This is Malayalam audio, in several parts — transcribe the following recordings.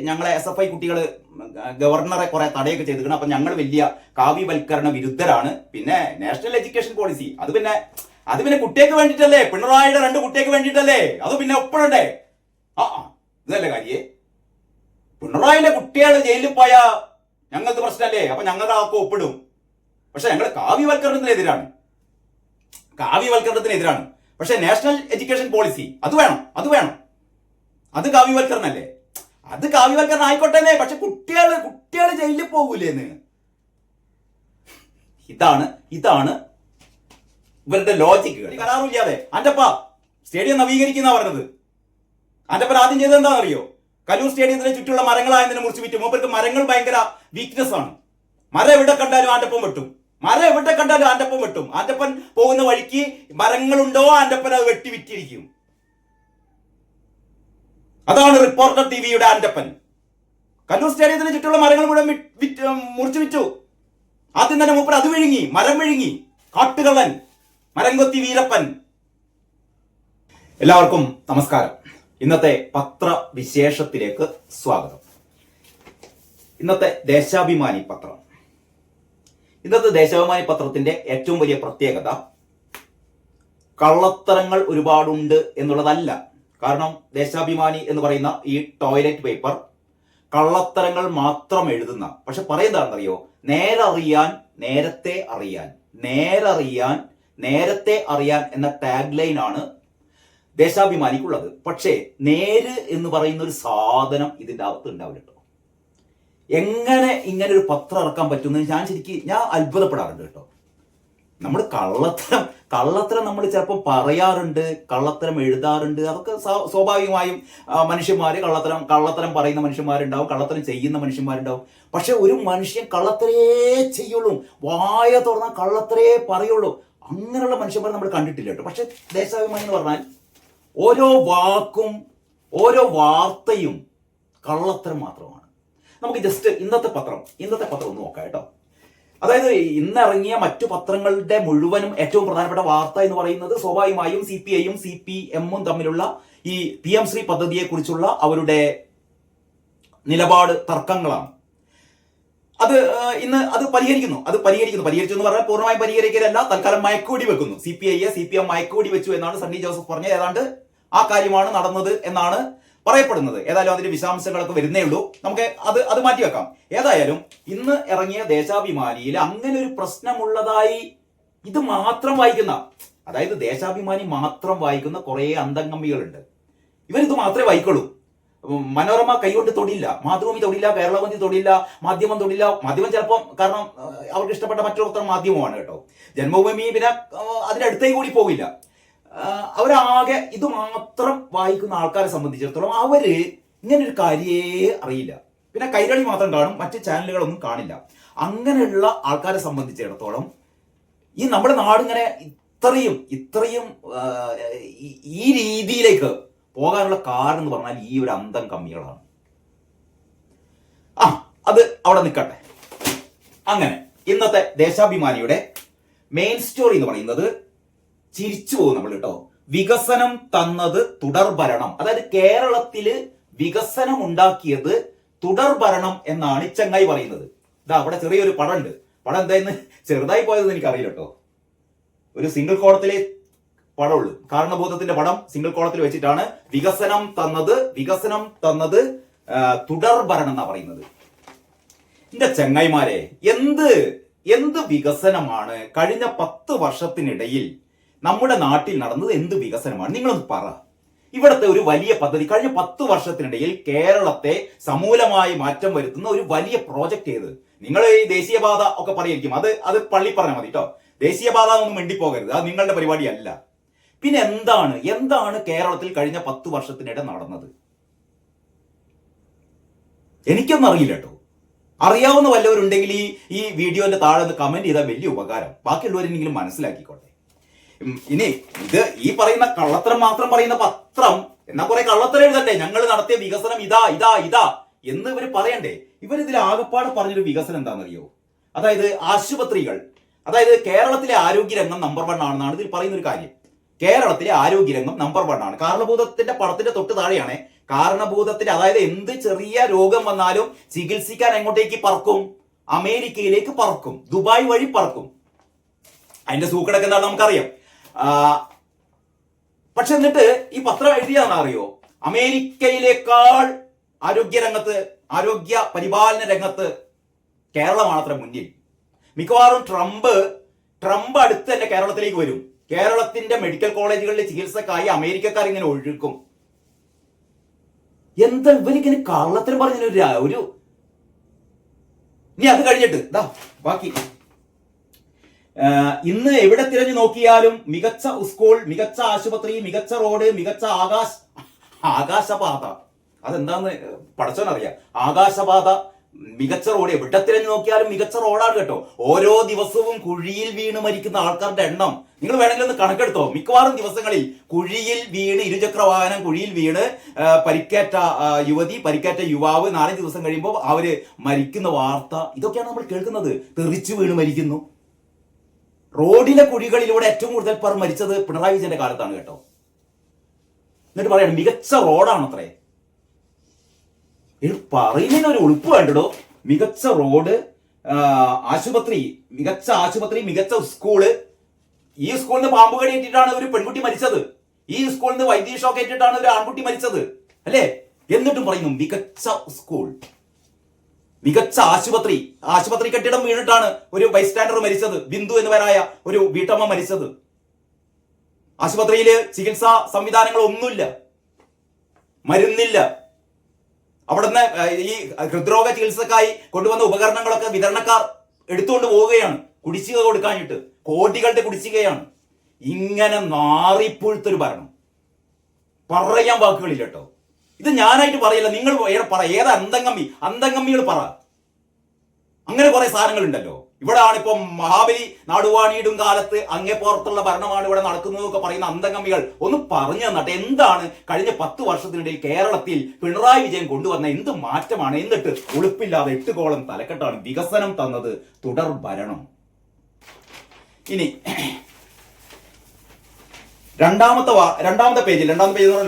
ഞങ്ങളെ SFI കുട്ടികൾ ഗവർണറെ കുറെ തടയൊക്കെ ചെയ്തിരിക്കണം. അപ്പൊ ഞങ്ങൾ വലിയ കാവ്യവൽക്കരണ വിരുദ്ധരാണ്. പിന്നെ നാഷണൽ എഡ്യൂക്കേഷൻ പോളിസി അത് പിന്നെ കുട്ടികൾക്ക് വേണ്ടിയിട്ടല്ലേ, പിണറായിയുടെ 2 കുട്ടികൾക്ക് വേണ്ടിയിട്ടല്ലേ, അത് പിന്നെ ഒപ്പിടണ്ടേ? ഇതല്ലേ കാര്യേ? പിണറായിലെ കുട്ടികൾ ജയിലിൽ പോയ ഞങ്ങൾക്ക് പ്രശ്നമല്ലേ? അപ്പൊ ഞങ്ങളുടെ ആൾക്കും ഒപ്പിടും. പക്ഷെ ഞങ്ങൾ കാവ്യവൽക്കരണത്തിനെതിരാണ്. പക്ഷെ നാഷണൽ എഡ്യൂക്കേഷൻ പോളിസി അത് വേണം. അത് കാവ്യവൽക്കരണല്ലേ? അത് കാവ്യവൽക്കരണം ആയിക്കോട്ടെ. പക്ഷെ കുട്ടികൾ ജയിലിൽ പോകൂലേന്ന്. ഇതാണ് ഇവരുടെ ലോജിക്കുകൾ. കരാറില്ലാതെ അന്റപ്പ സ്റ്റേഡിയം നവീകരിക്കുന്ന പറഞ്ഞത്. അന്റപ്പൻ ആദ്യം ചെയ്തത് എന്താണെന്നറിയോ? കലൂർ സ്റ്റേഡിയത്തിന് ചുറ്റുള്ള മരങ്ങളായതിനെ മുറിച്ച് വിറ്റു. മൂപ്പർക്ക് മരങ്ങൾ ഭയങ്കര വീക്ക്നെസ് ആണ്. മരം എവിടെ കണ്ടാലും ആന്റപ്പം വെട്ടും. ആന്റപ്പൻ പോകുന്ന വഴിക്ക് മരങ്ങളുണ്ടോ ആന്റപ്പൻ അത് വെട്ടി വിറ്റിരിക്കും. അതാണ് റിപ്പോർട്ടർ ടിവിയുടെ ആന്റപ്പൻ. കല്ലൂർ സ്റ്റേഡിയത്തിന് ചുറ്റുള്ള മരങ്ങൾ മുഴുവൻ മുറിച്ചു വിറ്റു. ആദ്യം തന്നെ മൂപ്പർ അത് മരം വിഴുങ്ങി. കാട്ടുകള്ളൻ, മരംകൊത്തി വീരപ്പൻ. എല്ലാവർക്കും നമസ്കാരം. ഇന്നത്തെ പത്രവിശേഷത്തിലേക്ക് സ്വാഗതം. ഇന്നത്തെ ദേശാഭിമാനി പത്രം. ഇന്നത്തെ ദേശാഭിമാനി പത്രത്തിന്റെ ഏറ്റവും വലിയ പ്രത്യേകത കള്ളത്തരങ്ങൾ ഒരുപാടുണ്ട് എന്നുള്ളതല്ല. കാരണം ദേശാഭിമാനി എന്ന് പറയുന്ന ഈ ടോയ്ലറ്റ് പേപ്പർ കള്ളത്തരങ്ങൾ മാത്രം എഴുതുന്ന, പക്ഷെ പറയുന്നതാണെന്നറിയോ? നേരത്തെ അറിയാൻ എന്ന ടാഗ് ലൈൻ ആണ് ദേശാഭിമാനിക്കുള്ളത്. പക്ഷേ നേര് എന്ന് പറയുന്ന ഒരു സാധനം ഇതിൻ്റെ അകത്ത് ഉണ്ടാവില്ല കേട്ടോ. എങ്ങനെ ഇങ്ങനെ ഒരു പത്രം ഇറക്കാൻ പറ്റുമെന്ന് ഞാൻ അത്ഭുതപ്പെടാറുണ്ട് കേട്ടോ. നമ്മൾ കള്ളത്തരം നമ്മൾ ചിലപ്പോൾ പറയാറുണ്ട്, കള്ളത്തരം എഴുതാറുണ്ട്. അതൊക്കെ സ്വാഭാവികമായും മനുഷ്യന്മാർ കള്ളത്തരം പറയുന്ന മനുഷ്യന്മാരുണ്ടാവും, കള്ളത്തരം ചെയ്യുന്ന മനുഷ്യന്മാരുണ്ടാവും. പക്ഷെ ഒരു മനുഷ്യൻ കള്ളത്തരേ ചെയ്യുള്ളൂ, വായ തുറന്നാൽ കള്ളത്തരേ പറയുള്ളൂ. അങ്ങനെയുള്ള മനുഷ്യന്മാരെ നമ്മൾ കണ്ടിട്ടില്ല കേട്ടോ. പക്ഷെ ദേശാഭിമാനി എന്ന് പറഞ്ഞാൽ ഓരോ വാക്കും ഓരോ വാർത്തയും കള്ളത്തരം മാത്രമാണ്. നമുക്ക് ജസ്റ്റ് ഇന്നത്തെ പത്രം ഒന്ന് നോക്കാം കേട്ടോ. അതായത് ഇന്നിറങ്ങിയ മറ്റു പത്രങ്ങളുടെ മുഴുവനും ഏറ്റവും പ്രധാനപ്പെട്ട വാർത്ത എന്ന് പറയുന്നത് സ്വാഭാവികമായും CPIയും CPMും തമ്മിലുള്ള ഈ PM ശ്രീ പദ്ധതിയെ കുറിച്ചുള്ള അവരുടെ നിലപാട് തർക്കങ്ങളാണ്. ഇന്ന് അത് പരിഹരിക്കുന്നു എന്ന് പറഞ്ഞാൽ പൂർണ്ണമായും പരിഹരിക്കലല്ല, തൽക്കാലം മയക്കുവെടി വെക്കുന്നു. CPM മയക്കുവെടി വെച്ചു എന്നാണ് സണ്ണി ജോസഫ് പറഞ്ഞത്. ഏതാണ്ട് ആ കാര്യമാണ് നടന്നത് എന്നാണ് പറയപ്പെടുന്നത്. ഏതായാലും അതിന്റെ വിശദാംശങ്ങളൊക്കെ വരുന്നേ ഉള്ളൂ. നമുക്ക് അത് മാറ്റിവെക്കാം. ഏതായാലും ഇന്ന് ഇറങ്ങിയ ദേശാഭിമാനിയിൽ അങ്ങനെ ഒരു പ്രശ്നമുള്ളതായി ഇത് മാത്രം വായിക്കുന്ന, അതായത് ദേശാഭിമാനി മാത്രം വായിക്കുന്ന കുറെ അന്തംഗമ്മികളുണ്ട്. ഇവരിത് മാത്രമേ വായിക്കുള്ളൂ. മനോരമ കൈകൊണ്ട് തൊടില്ല, മാതൃഭൂമി തൊടില്ല, കേരളവന്തി തൊടില്ല, മാധ്യമം തൊടില്ല. മാധ്യമം ചിലപ്പോൾ കാരണം അവർക്ക് ഇഷ്ടപ്പെട്ട മറ്റൊരു മാധ്യമമാണ് കേട്ടോ. ജന്മഭൂമി പിന്നെ അതിനടുത്തേക്ക് കൂടി പോകില്ല. അവരാകെ ഇത് മാത്രം വായിക്കുന്ന ആൾക്കാരെ സംബന്ധിച്ചിടത്തോളം അവര് ഇങ്ങനെ ഒരു കാര്യേ അറിയില്ല. പിന്നെ കൈരളി മാത്രം കാണും, മറ്റ് ചാനലുകളൊന്നും കാണില്ല. അങ്ങനെയുള്ള ആൾക്കാരെ സംബന്ധിച്ചിടത്തോളം ഈ നമ്മുടെ നാടിങ്ങനെ ഇത്രയും ഈ രീതിയിലേക്ക് പോകാനുള്ള കാരണം എന്ന് പറഞ്ഞാൽ ഈ ഒരു അന്തം കമ്മികളാണ്. അത് അവിടെ നിൽക്കട്ടെ. അങ്ങനെ ഇന്നത്തെ ദേശാഭിമാനിയുടെ മെയിൻ സ്റ്റോറി എന്ന് പറയുന്നത് ചിരിച്ചു പോകും നമ്മൾ കേട്ടോ. വികസനം തന്നത് തുടർഭരണം. അതായത് കേരളത്തില് വികസനം ഉണ്ടാക്കിയത് തുടർഭരണം എന്നാണ് ചങ്ങായി പറയുന്നത്. ഇതാ അവിടെ ചെറിയൊരു പടം ഉണ്ട്. പടം എന്തായെന്ന് ചെറുതായി പോയതെന്ന് എനിക്കറിയില്ല കേട്ടോ. ഒരു സിംഗിൾ കോളത്തിലെ പടമുള്ളൂ. കാരണഭൂതത്തിന്റെ പടം സിംഗിൾ കോളത്തിൽ വെച്ചിട്ടാണ് വികസനം തന്നത് തുടർഭരണം എന്നാ പറയുന്നത്. എന്റെ ചങ്ങായിമാരെ, എന്ത് വികസനമാണ് കഴിഞ്ഞ 10 വർഷത്തിനിടയിൽ നമ്മുടെ നാട്ടിൽ നടന്നത്? എന്ത് വികസനമാണ്? നിങ്ങളൊന്ന് പറ. ഇവിടുത്തെ ഒരു വലിയ പദ്ധതി കഴിഞ്ഞ 10 വർഷത്തിനിടയിൽ കേരളത്തെ സമൂലമായി മാറ്റം വരുത്തുന്ന ഒരു വലിയ പ്രോജക്റ്റ് ചെയ്ത്, നിങ്ങൾ ഈ ദേശീയപാത ഒക്കെ പറയായിരിക്കും, അത് പള്ളി പറഞ്ഞാൽ മതി കേട്ടോ. ദേശീയപാത ഒന്നും മിണ്ടിപ്പോകരുത്, അത് നിങ്ങളുടെ പരിപാടിയല്ല. പിന്നെ എന്താണ് കേരളത്തിൽ കഴിഞ്ഞ 10 വർഷത്തിനിടെ നടന്നത്? എനിക്കൊന്നും അറിയില്ല കേട്ടോ. അറിയാവുന്ന വല്ലവരുണ്ടെങ്കിൽ ഈ വീഡിയോന്റെ താഴെ ഒന്ന് കമന്റ് ചെയ്താൽ വലിയ ഉപകാരം. ബാക്കിയുള്ളവരെങ്കിലും മനസ്സിലാക്കിക്കോട്ടെ. ഇനി ഈ പറയുന്ന കള്ളത്തരം മാത്രം പറയുന്ന പത്രം എന്നാ കുറെ കള്ളത്തരം എഴുതട്ടെ. ഞങ്ങൾ നടത്തിയ വികസനം ഇതാ എന്ന് ഇവർ പറയണ്ടേ? ഇവരിതിൽ ആകപ്പാട് പറഞ്ഞൊരു വികസനം എന്താണെന്നറിയോ? അതായത് ആശുപത്രികൾ, അതായത് കേരളത്തിലെ ആരോഗ്യരംഗം നമ്പർ 1 ആണെന്നാണ് ഇതിൽ പറയുന്ന ഒരു കാര്യം. കേരളത്തിലെ ആരോഗ്യരംഗം നമ്പർ 1 ആണ്. കാരണഭൂതത്തിന്റെ പടത്തിന്റെ തൊട്ട് താഴെയാണ് കാരണഭൂതത്തിന്, അതായത് എന്ത് ചെറിയ രോഗം വന്നാലും ചികിത്സിക്കാൻ എങ്ങോട്ടേക്ക് പറക്കും? അമേരിക്കയിലേക്ക് പറക്കും, ദുബായ് വഴി പറക്കും. അതിന്റെ സൂക്കടൊക്കെ എന്താണ് നമുക്കറിയാം. പക്ഷെ എന്നിട്ട് ഈ പത്രം എഴുതിയാണെന്ന് അറിയോ, അമേരിക്കയിലേക്കാൾ ആരോഗ്യ പരിപാലന രംഗത്ത് കേരളമാണ് അത്ര മുന്നിൽ. മിക്കവാറും ട്രംപ് അടുത്ത് തന്നെ കേരളത്തിലേക്ക് വരും. കേരളത്തിന്റെ മെഡിക്കൽ കോളേജുകളിലെ ചികിത്സക്കായി അമേരിക്കക്കാർ ഇങ്ങനെ ഒഴുക്കും. എന്താ ഇവരിങ്ങനെ കള്ളത്തിന് പറഞ്ഞ ഒരു ഇനി അത് കഴിഞ്ഞിട്ട് ബാക്കി ഇന്ന് എവിടെ തിരഞ്ഞു നോക്കിയാലും മികച്ച സ്കൂൾ, മികച്ച ആശുപത്രി, മികച്ച റോഡ്, മികച്ച ആകാശപാത. അതെന്താന്ന് പടച്ചോനറിയാം. ആകാശപാത, മികച്ച റോഡ്, എവിടെ തിരഞ്ഞു നോക്കിയാലും മികച്ച റോഡാണ് കേട്ടോ. ഓരോ ദിവസവും കുഴിയിൽ വീണ് മരിക്കുന്ന ആൾക്കാരുടെ എണ്ണം നിങ്ങൾ വേണമെങ്കിൽ ഒന്ന് കണക്കെടുത്തോ. മിക്കവാറും ദിവസങ്ങളിൽ കുഴിയിൽ വീണ്, ഇരുചക്ര വാഹനം കുഴിയിൽ വീണ് പരിക്കേറ്റ യുവതി, പരിക്കേറ്റ യുവാവ് 4 ദിവസം കഴിയുമ്പോൾ അവര് മരിക്കുന്ന വാർത്ത ഇതൊക്കെയാണ് നമ്മൾ കേൾക്കുന്നത്. തെറിച്ചു വീണ് മരിക്കുന്നു. റോഡിലെ കുഴികളിലൂടെ ഏറ്റവും കൂടുതൽ പേർ മരിച്ചത് പിണറായി വിജയന്റെ കാലത്താണ് കേട്ടോ. എന്നിട്ട് പറയണം മികച്ച റോഡാണ് അത്രേ. പറയുന്നതിനൊരു ഉളുപ്പ് വേണ്ടടോ. മികച്ച റോഡ്, ആശുപത്രി, മികച്ച സ്കൂള്. ഈ സ്കൂളിൽ നിന്ന് പാമ്പ് കടിയേറ്റിട്ടാണ് ഒരു പെൺകുട്ടി മരിച്ചത്. ഈ സ്കൂളിൽ നിന്ന് വൈദ്യുതി ഷോക്ക് ഏറ്റിട്ടാണ് ഒരു ആൺകുട്ടി മരിച്ചത്, അല്ലേ? എന്നിട്ടും പറയുന്നു മികച്ച സ്കൂൾ, മികച്ച ആശുപത്രി കെട്ടിടം വീണിട്ടാണ് ഒരു ബൈസ്റ്റാൻഡർ മരിച്ചത്, ബിന്ദു എന്നിവരായ ഒരു വീട്ടമ്മ മരിച്ചത്. ആശുപത്രിയില് ചികിത്സാ സംവിധാനങ്ങൾ ഒന്നുമില്ല, മരുന്നില്ല. അവിടുന്ന് ഈ ഹൃദ്രോഗ ചികിത്സക്കായി കൊണ്ടുവന്ന ഉപകരണങ്ങളൊക്കെ വിതരണക്കാർ എടുത്തുകൊണ്ട് പോവുകയാണ്, കുടിശ്ശിക കൊടുക്കാനിട്ട്. കോടികളുടെ കുടിശ്ശികയാണ്. ഇങ്ങനെ നാറിപ്പുഴുത്തൊരു ഭരണം പറയാൻ വാക്കുകളില്ല കേട്ടോ. ഇത് ഞാനായിട്ട് പറയില്ല, നിങ്ങൾ പറ. ഏത് അന്തംഗമ്മികൾ പറ. അങ്ങനെ കുറെ സാധനങ്ങൾ ഉണ്ടല്ലോ. ഇവിടെ ആണിപ്പം മഹാബലി നാടുവാണിയിടും കാലത്ത് അങ്ങേ പുറത്തുള്ള ഭരണമാണ് ഇവിടെ നടക്കുന്നതൊക്കെ പറയുന്ന അന്തംഗമ്മികൾ ഒന്ന് പറഞ്ഞു തന്നട്ടെ. എന്താണ് കഴിഞ്ഞ 10 വർഷത്തിനിടയിൽ കേരളത്തിൽ പിണറായി വിജയൻ കൊണ്ടുവന്ന എന്ത് മാറ്റമാണ്? എന്നിട്ട് ഉളുപ്പില്ലാതെ 8 കോളം തലക്കെട്ടാണ് വികസനം തന്നത് തുടർ ഭരണം. ഇനി രണ്ടാമത്തെ പേജിൽ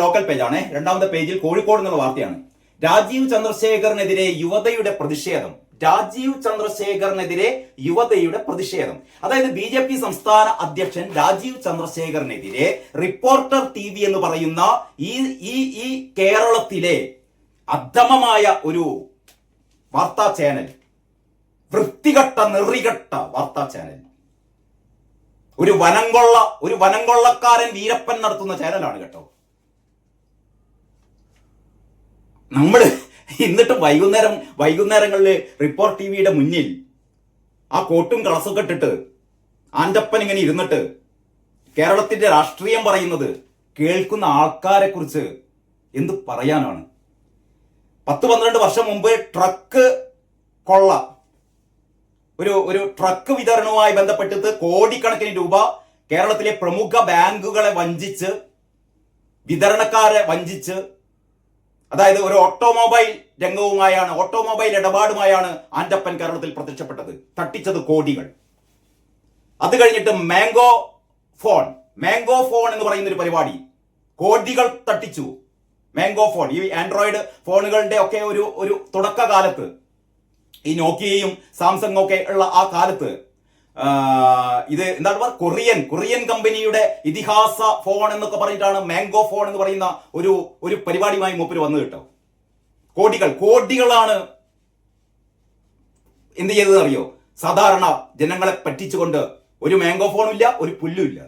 ലോക്കൽ പേജാണ്. രണ്ടാമത്തെ പേജിൽ കോഴിക്കോട് എന്നുള്ള വാർത്തയാണ്. രാജീവ് ചന്ദ്രശേഖറിനെതിരെ യുവതയുടെ പ്രതിഷേധം. അതായത് BJP സംസ്ഥാന അധ്യക്ഷൻ രാജീവ് ചന്ദ്രശേഖറിനെതിരെ റിപ്പോർട്ടർ TV എന്ന് പറയുന്ന ഈ കേരളത്തിലെ അധമമായ ഒരു വാർത്താ ചാനൽ, വൃത്തികെട്ട നെറികെട്ട വാർത്താ ചാനൽ, ഒരു വനംകൊള്ളക്കാരൻ വീരപ്പൻ നടത്തുന്ന ചാനലാണ് കേട്ടോ. നമ്മള് എന്നിട്ട് വൈകുന്നേരങ്ങളിൽ റിപ്പോർട്ട് TVയുടെ മുന്നിൽ ആ കോട്ടും കളസൊക്കെ ഇട്ടിട്ട് ആൻ്റപ്പൻ ഇങ്ങനെ ഇരുന്നിട്ട് കേരളത്തിന്റെ രാഷ്ട്രീയം പറയുന്നത് കേൾക്കുന്ന ആൾക്കാരെ കുറിച്ച് എന്ത് പറയാനാണ്? 10-12 വർഷം മുമ്പ് ട്രക്ക് കൊള്ള, ഒരു ട്രക്ക് വിതരണവുമായി ബന്ധപ്പെട്ടിട്ട് കോടിക്കണക്കിന് രൂപ കേരളത്തിലെ പ്രമുഖ ബാങ്കുകളെ വഞ്ചിച്ച്, വിതരണക്കാരെ വഞ്ചിച്ച്, അതായത് ഒരു ഓട്ടോമൊബൈൽ ഇടപാടുമായാണ് ആൻ്റപ്പൻ കേരളത്തിൽ പ്രത്യക്ഷപ്പെട്ടത്. തട്ടിച്ചത് കോടികൾ. അത് കഴിഞ്ഞിട്ട് മാംഗോ ഫോൺ എന്ന് പറയുന്ന ഒരു പരിപാടി, കോടികൾ തട്ടിച്ചു. മാംഗോ ഫോൺ, ഈ ആൻഡ്രോയിഡ് ഫോണുകളുടെ ഒക്കെ ഒരു തുടക്കകാലത്ത്, ഈ നോക്കിയയും സാംസങ് ഒക്കെ ഉള്ള ആ കാലത്ത്, ഇത് എന്താണ് കൊറിയൻ കമ്പനിയുടെ ഇതിഹാസ ഫോൺ എന്നൊക്കെ പറഞ്ഞിട്ടാണ് മാംഗോ ഫോൺ എന്ന് പറയുന്ന ഒരു പരിപാടിയുമായി മൂപ്പര് വന്നു കേട്ടോ. കോടികളാണ് എന്ത് ചെയ്തതെന്ന് അറിയോ? സാധാരണ ജനങ്ങളെ പറ്റിച്ചുകൊണ്ട് ഒരു മാംഗോ ഫോണും ഇല്ല, ഒരു പുല്ലും ഇല്ല.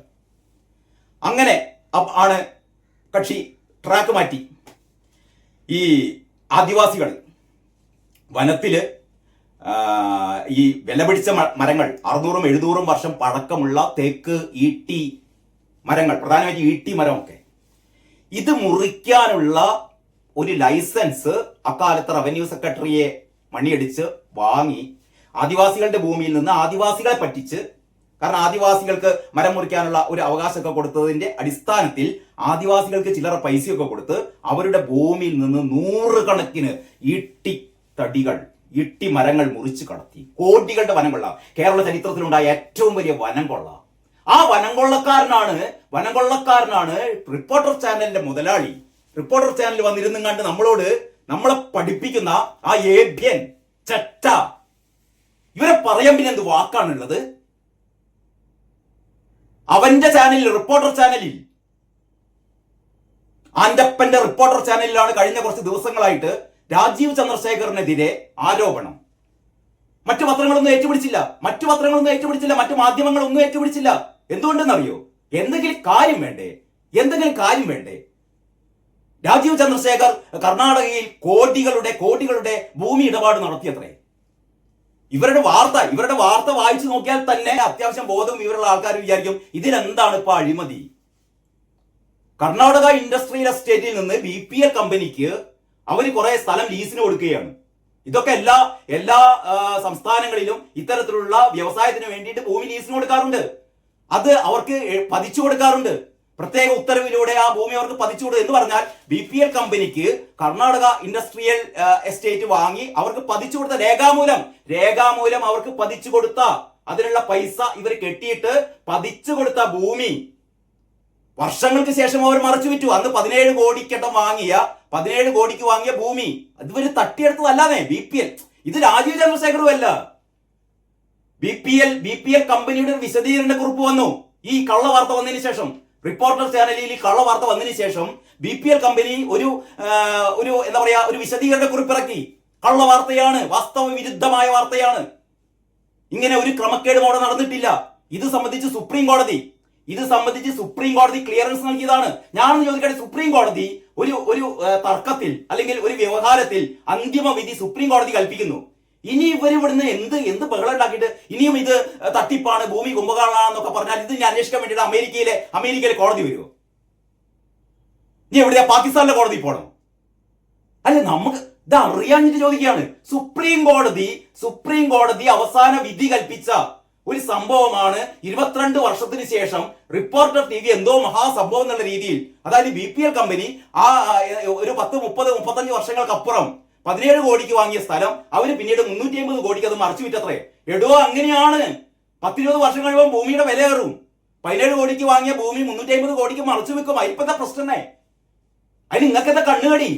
അങ്ങനെ ആണ് കക്ഷി ട്രാക്ക് മാറ്റി. ഈ ആദിവാസികൾ വനത്തില് ഈ വിലപിടിച്ച മരങ്ങൾ, 600-700 വർഷം പഴക്കമുള്ള തേക്ക്, ഈട്ടി മരങ്ങൾ, പ്രധാനമായിട്ട് ഈട്ടി മരമൊക്കെ, ഇത് മുറിക്കാനുള്ള ഒരു ലൈസൻസ് അക്കാലത്ത് റവന്യൂ സെക്രട്ടറിയെ മണിയടിച്ച് വാങ്ങി ആദിവാസികളുടെ ഭൂമിയിൽ നിന്ന് ആദിവാസികളെ പറ്റിച്ച്, കാരണം ആദിവാസികൾക്ക് മരം മുറിക്കാനുള്ള ഒരു അവകാശമൊക്കെ കൊടുത്തതിന്റെ അടിസ്ഥാനത്തിൽ ആദിവാസികൾക്ക് ചില്ലറ പൈസയൊക്കെ കൊടുത്ത് അവരുടെ ഭൂമിയിൽ നിന്ന് 100 കണക്കിന് ഇട്ടി മരങ്ങൾ മുറിച്ചു കടത്തി. കോടികളുടെ വനംകൊള്ള, കേരള ചരിത്രത്തിലുണ്ടായ ഏറ്റവും വലിയ വനംകൊള്ള. ആ വനംകൊള്ളക്കാരനാണ് റിപ്പോർട്ടർ ചാനലിന്റെ മുതലാളി റിപ്പോർട്ടർ ചാനൽ വന്നിരുന്നും കണ്ട് നമ്മളെ പഠിപ്പിക്കുന്ന ആ ഏഭ്യൻ ചെറ്റ ഇവരെ പറയാൻ പിന്നെ എന്ത് വാക്കാണുള്ളത്? അവന്റെ ചാനലിൽ, റിപ്പോർട്ടർ ചാനലിൽ, ആന്റപ്പന്റെ റിപ്പോർട്ടർ ചാനലിലാണ് കഴിഞ്ഞ കുറച്ച് ദിവസങ്ങളായിട്ട് രാജീവ് ചന്ദ്രശേഖറിനെതിരെ ആരോപണം. മറ്റു പത്രങ്ങളൊന്നും ഏറ്റുപിടിച്ചില്ല, മറ്റു മാധ്യമങ്ങളൊന്നും ഏറ്റുപിടിച്ചില്ല. എന്തുകൊണ്ടെന്നറിയോ? എന്തെങ്കിലും കാര്യം വേണ്ടേ? രാജീവ് ചന്ദ്രശേഖർ കർണാടകയിൽ കോടികളുടെ ഭൂമി ഇടപാട് നടത്തിയത്രേ. ഇവരുടെ വാർത്ത വായിച്ചു നോക്കിയാൽ തന്നെ അത്യാവശ്യം ബോധം ഇവരുള്ള ആൾക്കാർ വിചാരിക്കും ഇതിലെന്താണ് ഇപ്പൊ അഴിമതി. കർണാടക ഇൻഡസ്ട്രിയൽ എസ്റ്റേറ്റിൽ നിന്ന് BPL കമ്പനിക്ക് അവര് കുറെ സ്ഥലം ലീസിന് കൊടുക്കുകയാണ്. ഇതൊക്കെ എല്ലാ സംസ്ഥാനങ്ങളിലും ഇത്തരത്തിലുള്ള വ്യവസായത്തിന് വേണ്ടിയിട്ട് ഭൂമി ലീസിന് കൊടുക്കാറുണ്ട്. അത് അവർക്ക് പതിച്ചു കൊടുക്കാറുണ്ട്. പ്രത്യേക ഉത്തരവിലൂടെ ആ ഭൂമി അവർക്ക് പതിച്ചു കൊടുക്കുക എന്ന് പറഞ്ഞാൽ BPL കമ്പനിക്ക് കർണാടക ഇൻഡസ്ട്രിയൽ എസ്റ്റേറ്റ് വാങ്ങി അവർക്ക് പതിച്ചു കൊടുത്ത രേഖാമൂലം അവർക്ക് പതിച്ചു കൊടുത്ത അതിനുള്ള പൈസ ഇവർ കെട്ടിയിട്ട് പതിച്ചു കൊടുത്ത ഭൂമി വർഷങ്ങൾക്ക് ശേഷം അവർ മറച്ചു വിറ്റു. അന്ന് 17 കോടിക്ക് വാങ്ങിയ ഭൂമി അത് ഇവര് തട്ടിയെടുത്തതല്ലാതെ BPL. ഇത് രാജീവ് ചന്ദ്രശേഖറും അല്ല. BPL കമ്പനിയുടെ വിശദീകരണ കുറിപ്പ് വന്നു ഈ കള്ള വാർത്ത വന്നതിന് ശേഷം. റിപ്പോർട്ടർ ചാനലിൽ ഈ കള്ള വാർത്ത വന്നതിന് ശേഷം BPL കമ്പനി ഒരു വിശദീകരണ കുറിപ്പ് ഇറക്കി. കള്ള വാർത്തയാണ്, വാസ്തവ വിരുദ്ധമായ വാർത്തയാണ്, ഇങ്ങനെ ഒരു ക്രമക്കേടും അവിടെ നടന്നിട്ടില്ല. ഇത് സംബന്ധിച്ച് സുപ്രീം കോടതി ക്ലിയറൻസ് നൽകിയതാണ്. ഞാനൊന്ന് ചോദിക്കട്ടെ, സുപ്രീം കോടതി ഒരു തർക്കത്തിൽ അല്ലെങ്കിൽ ഒരു വ്യവഹാരത്തിൽ അന്തിമ വിധി സുപ്രീം കോടതി കൽപ്പിക്കുന്നു. ഇനി ഇവിടുന്ന് എന്ത് ബഹളം ഉണ്ടാക്കിയിട്ട് ഇനിയും ഇത് തട്ടിപ്പാണ്, ഭൂമി കുംഭകോണാണെന്നൊക്കെ പറഞ്ഞാൽ ഇത് ഞാൻ അന്വേഷിക്കാൻ വേണ്ടിയിട്ട് അമേരിക്കയിലെ കോടതി വരുമോ? ഇനി എവിടെയാ പാകിസ്ഥാനിലെ കോടതി പോകണം? അല്ലെ, നമുക്ക് ഇത് അറിയാഞ്ഞിട്ട് ചോദിക്കുകയാണ്. സുപ്രീം കോടതി അവസാന വിധി കൽപ്പിച്ച ഒരു സംഭവമാണ് 22 വർഷത്തിന് ശേഷം റിപ്പോർട്ടർ TV എന്തോ മഹാസംഭവം എന്നുള്ള രീതിയിൽ, അതായത് BPL കമ്പനി ഒരു 30-35 വർഷങ്ങൾക്കപ്പുറം 17 കോടിക്ക് വാങ്ങിയ സ്ഥലം അവര് പിന്നീട് 350 കോടിക്ക് അത് മറച്ചു വിറ്റത്രേ. അങ്ങനെയാണ്. 10-20 വർഷം കഴിയുമ്പോൾ ഭൂമിയുടെ വില കയറും. 17 കോടിക്ക് വാങ്ങിയ ഭൂമി 350 കോടിക്ക് മറച്ചു വെക്കും. ഇപ്പത്തെ പ്രശ്നം തന്നെ. അതിന് നിങ്ങൾക്ക് എന്താ കണ്ണുകടി?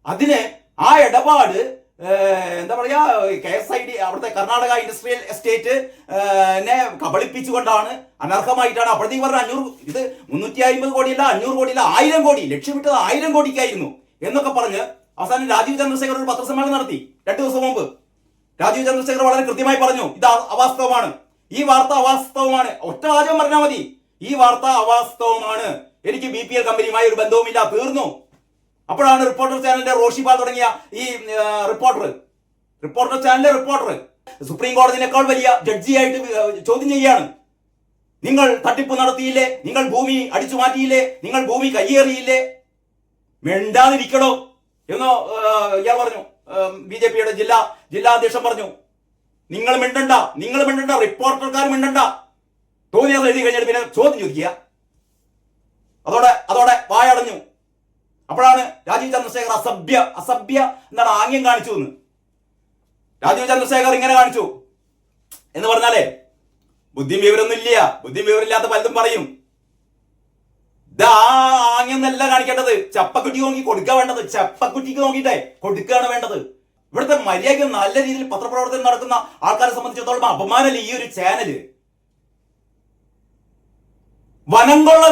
അതിന് ആ ഇടപാട് KSID അവിടുത്തെ കർണാടക ഇൻഡസ്ട്രിയൽ എസ്റ്റേറ്റ് കബളിപ്പിച്ചുകൊണ്ടാണ്, അനർഹമായിട്ടാണ്. അപ്പോഴത്തേക്ക് പറഞ്ഞ 500 ഇത് 350 കോടിയല്ല, 500 കോടിയല്ല, 1000 കോടി ലക്ഷ്യമിട്ടത് 1000 കോടിക്കായിരുന്നു എന്നൊക്കെ പറഞ്ഞ് അവസാനം രാജീവ് ചന്ദ്രശേഖർ ഒരു പത്രസമ്മേളനം നടത്തി 2 ദിവസം മുമ്പ്. രാജീവ് ചന്ദ്രശേഖർ വളരെ കൃത്യമായി പറഞ്ഞു, ഇത് അവാസ്തവമാണ്, ഈ വാർത്ത അവാസ്തവമാണ്. ഒറ്റ വാചകം പറഞ്ഞാൽ മതി, ഈ വാർത്ത അവാസ്തവമാണ്, എനിക്ക് BPL കമ്പനിയുമായി ഒരു ബന്ധവുമില്ല, തീർന്നു. അപ്പോഴാണ് റിപ്പോർട്ടർ ചാനലിന്റെ റോഷിപാൽ തുടങ്ങിയ ഈ റിപ്പോർട്ടർ ചാനലിലെ റിപ്പോർട്ടർ സുപ്രീം കോടതിനേക്കാൾ വലിയ ജഡ്ജിയായിട്ട് ചോദ്യം ചെയ്യുകയാണ്. നിങ്ങൾ തട്ടിപ്പ് നടത്തിയില്ലേ, നിങ്ങൾ ഭൂമി അടിച്ചു മാറ്റിയില്ലേ, നിങ്ങൾ ഭൂമി കയ്യേറിയില്ലേ, മിണ്ടാതിരിക്കണോ എന്നോ ഇയാൾ പറഞ്ഞു. BJPയുടെ ജില്ലാ അധ്യക്ഷൻ പറഞ്ഞു, നിങ്ങൾ മിണ്ടണ്ട, റിപ്പോർട്ടർക്കാർ മിണ്ടണ്ട. തോന്നിയത് എഴുതി കഴിഞ്ഞിട്ട് പിന്നെ ചോദ്യം ചോദിക്കുക. അതോടെ വായടഞ്ഞു. അപ്പോഴാണ് രാജീവ് ചന്ദ്രശേഖർ അസഭ്യ എന്താണ് ആംഗ്യം കാണിച്ചു എന്ന്. രാജീവ് ചന്ദ്രശേഖർ ഇങ്ങനെ കാണിച്ചു എന്ന് പറഞ്ഞാലേ ബുദ്ധിയും വിവരമില്ലാത്ത പലതും പറയും. ആ ആംഗ്യം എന്നല്ല കാണിക്കേണ്ടത്, ചപ്പക്കുറ്റി നോക്കി കൊടുക്കുക വേണ്ടത്. ചപ്പക്കുറ്റിക്ക് നോക്കിയിട്ടേ കൊടുക്കുകയാണ് വേണ്ടത്. ഇവിടുത്തെ മര്യാദയ്ക്ക് നല്ല രീതിയിൽ പത്രപ്രവർത്തനം നടക്കുന്ന ആൾക്കാരെ സംബന്ധിച്ചിടത്തോളം അപമാനമല്ലേ ഈ ഒരു ചാനല്. വനംകൊള്ള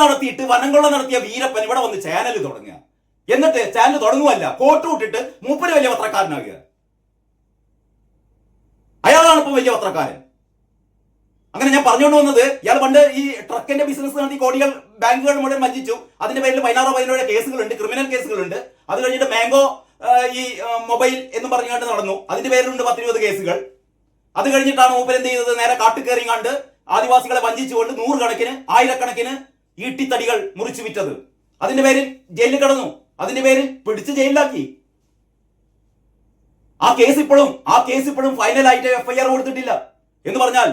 നടത്തിയ വീരപ്പൻ ഇവിടെ വന്ന് ചാനൽ തുടങ്ങുക. എന്നിട്ട് ചാനൽ തുടങ്ങുമല്ല, കോട്ട് വിട്ടിട്ട് മൂപ്പര് വലിയ പത്രക്കാരനാകുക. അയാളാണ് ഇപ്പൊ വലിയ പത്രക്കാരൻ. അങ്ങനെ ഞാൻ പറഞ്ഞുകൊണ്ട് വന്നത്, ഇയാൾ പണ്ട് ഈ ട്രക്കിന്റെ ബിസിനസ് നടത്തി കോടികൾ ബാങ്കുകൾ മുഴുവൻ വഞ്ചിച്ചു. അതിന്റെ പേരിൽ 16-17 കേസുകളുണ്ട്, ക്രിമിനൽ കേസുകളുണ്ട്. അത് കഴിഞ്ഞിട്ട് മാംഗോ ഈ മൊബൈൽ എന്ന് പറഞ്ഞുകൊണ്ട് നടന്നു, അതിന്റെ പേരിലുണ്ട് 10-20 കേസുകൾ. അത് കഴിഞ്ഞിട്ടാണ് മൂപ്പര് എന്ത് ചെയ്തത്, നേരെ കാട്ടുകയറി കണ്ട് ആദിവാസികളെ വഞ്ചിച്ചുകൊണ്ട് 100 കണക്കിന് 1000 ഈട്ടിത്തടികൾ മുറിച്ചു വിറ്റത്. അതിന്റെ പേരിൽ ജയിലിൽ കിടന്നു, അതിന്റെ പേരിൽ പിടിച്ച് ജയിലിലാക്കി. ആ കേസ് ഇപ്പോഴും ഫൈനലായിട്ട് FIR കൊടുത്തിട്ടില്ല എന്ന് പറഞ്ഞാൽ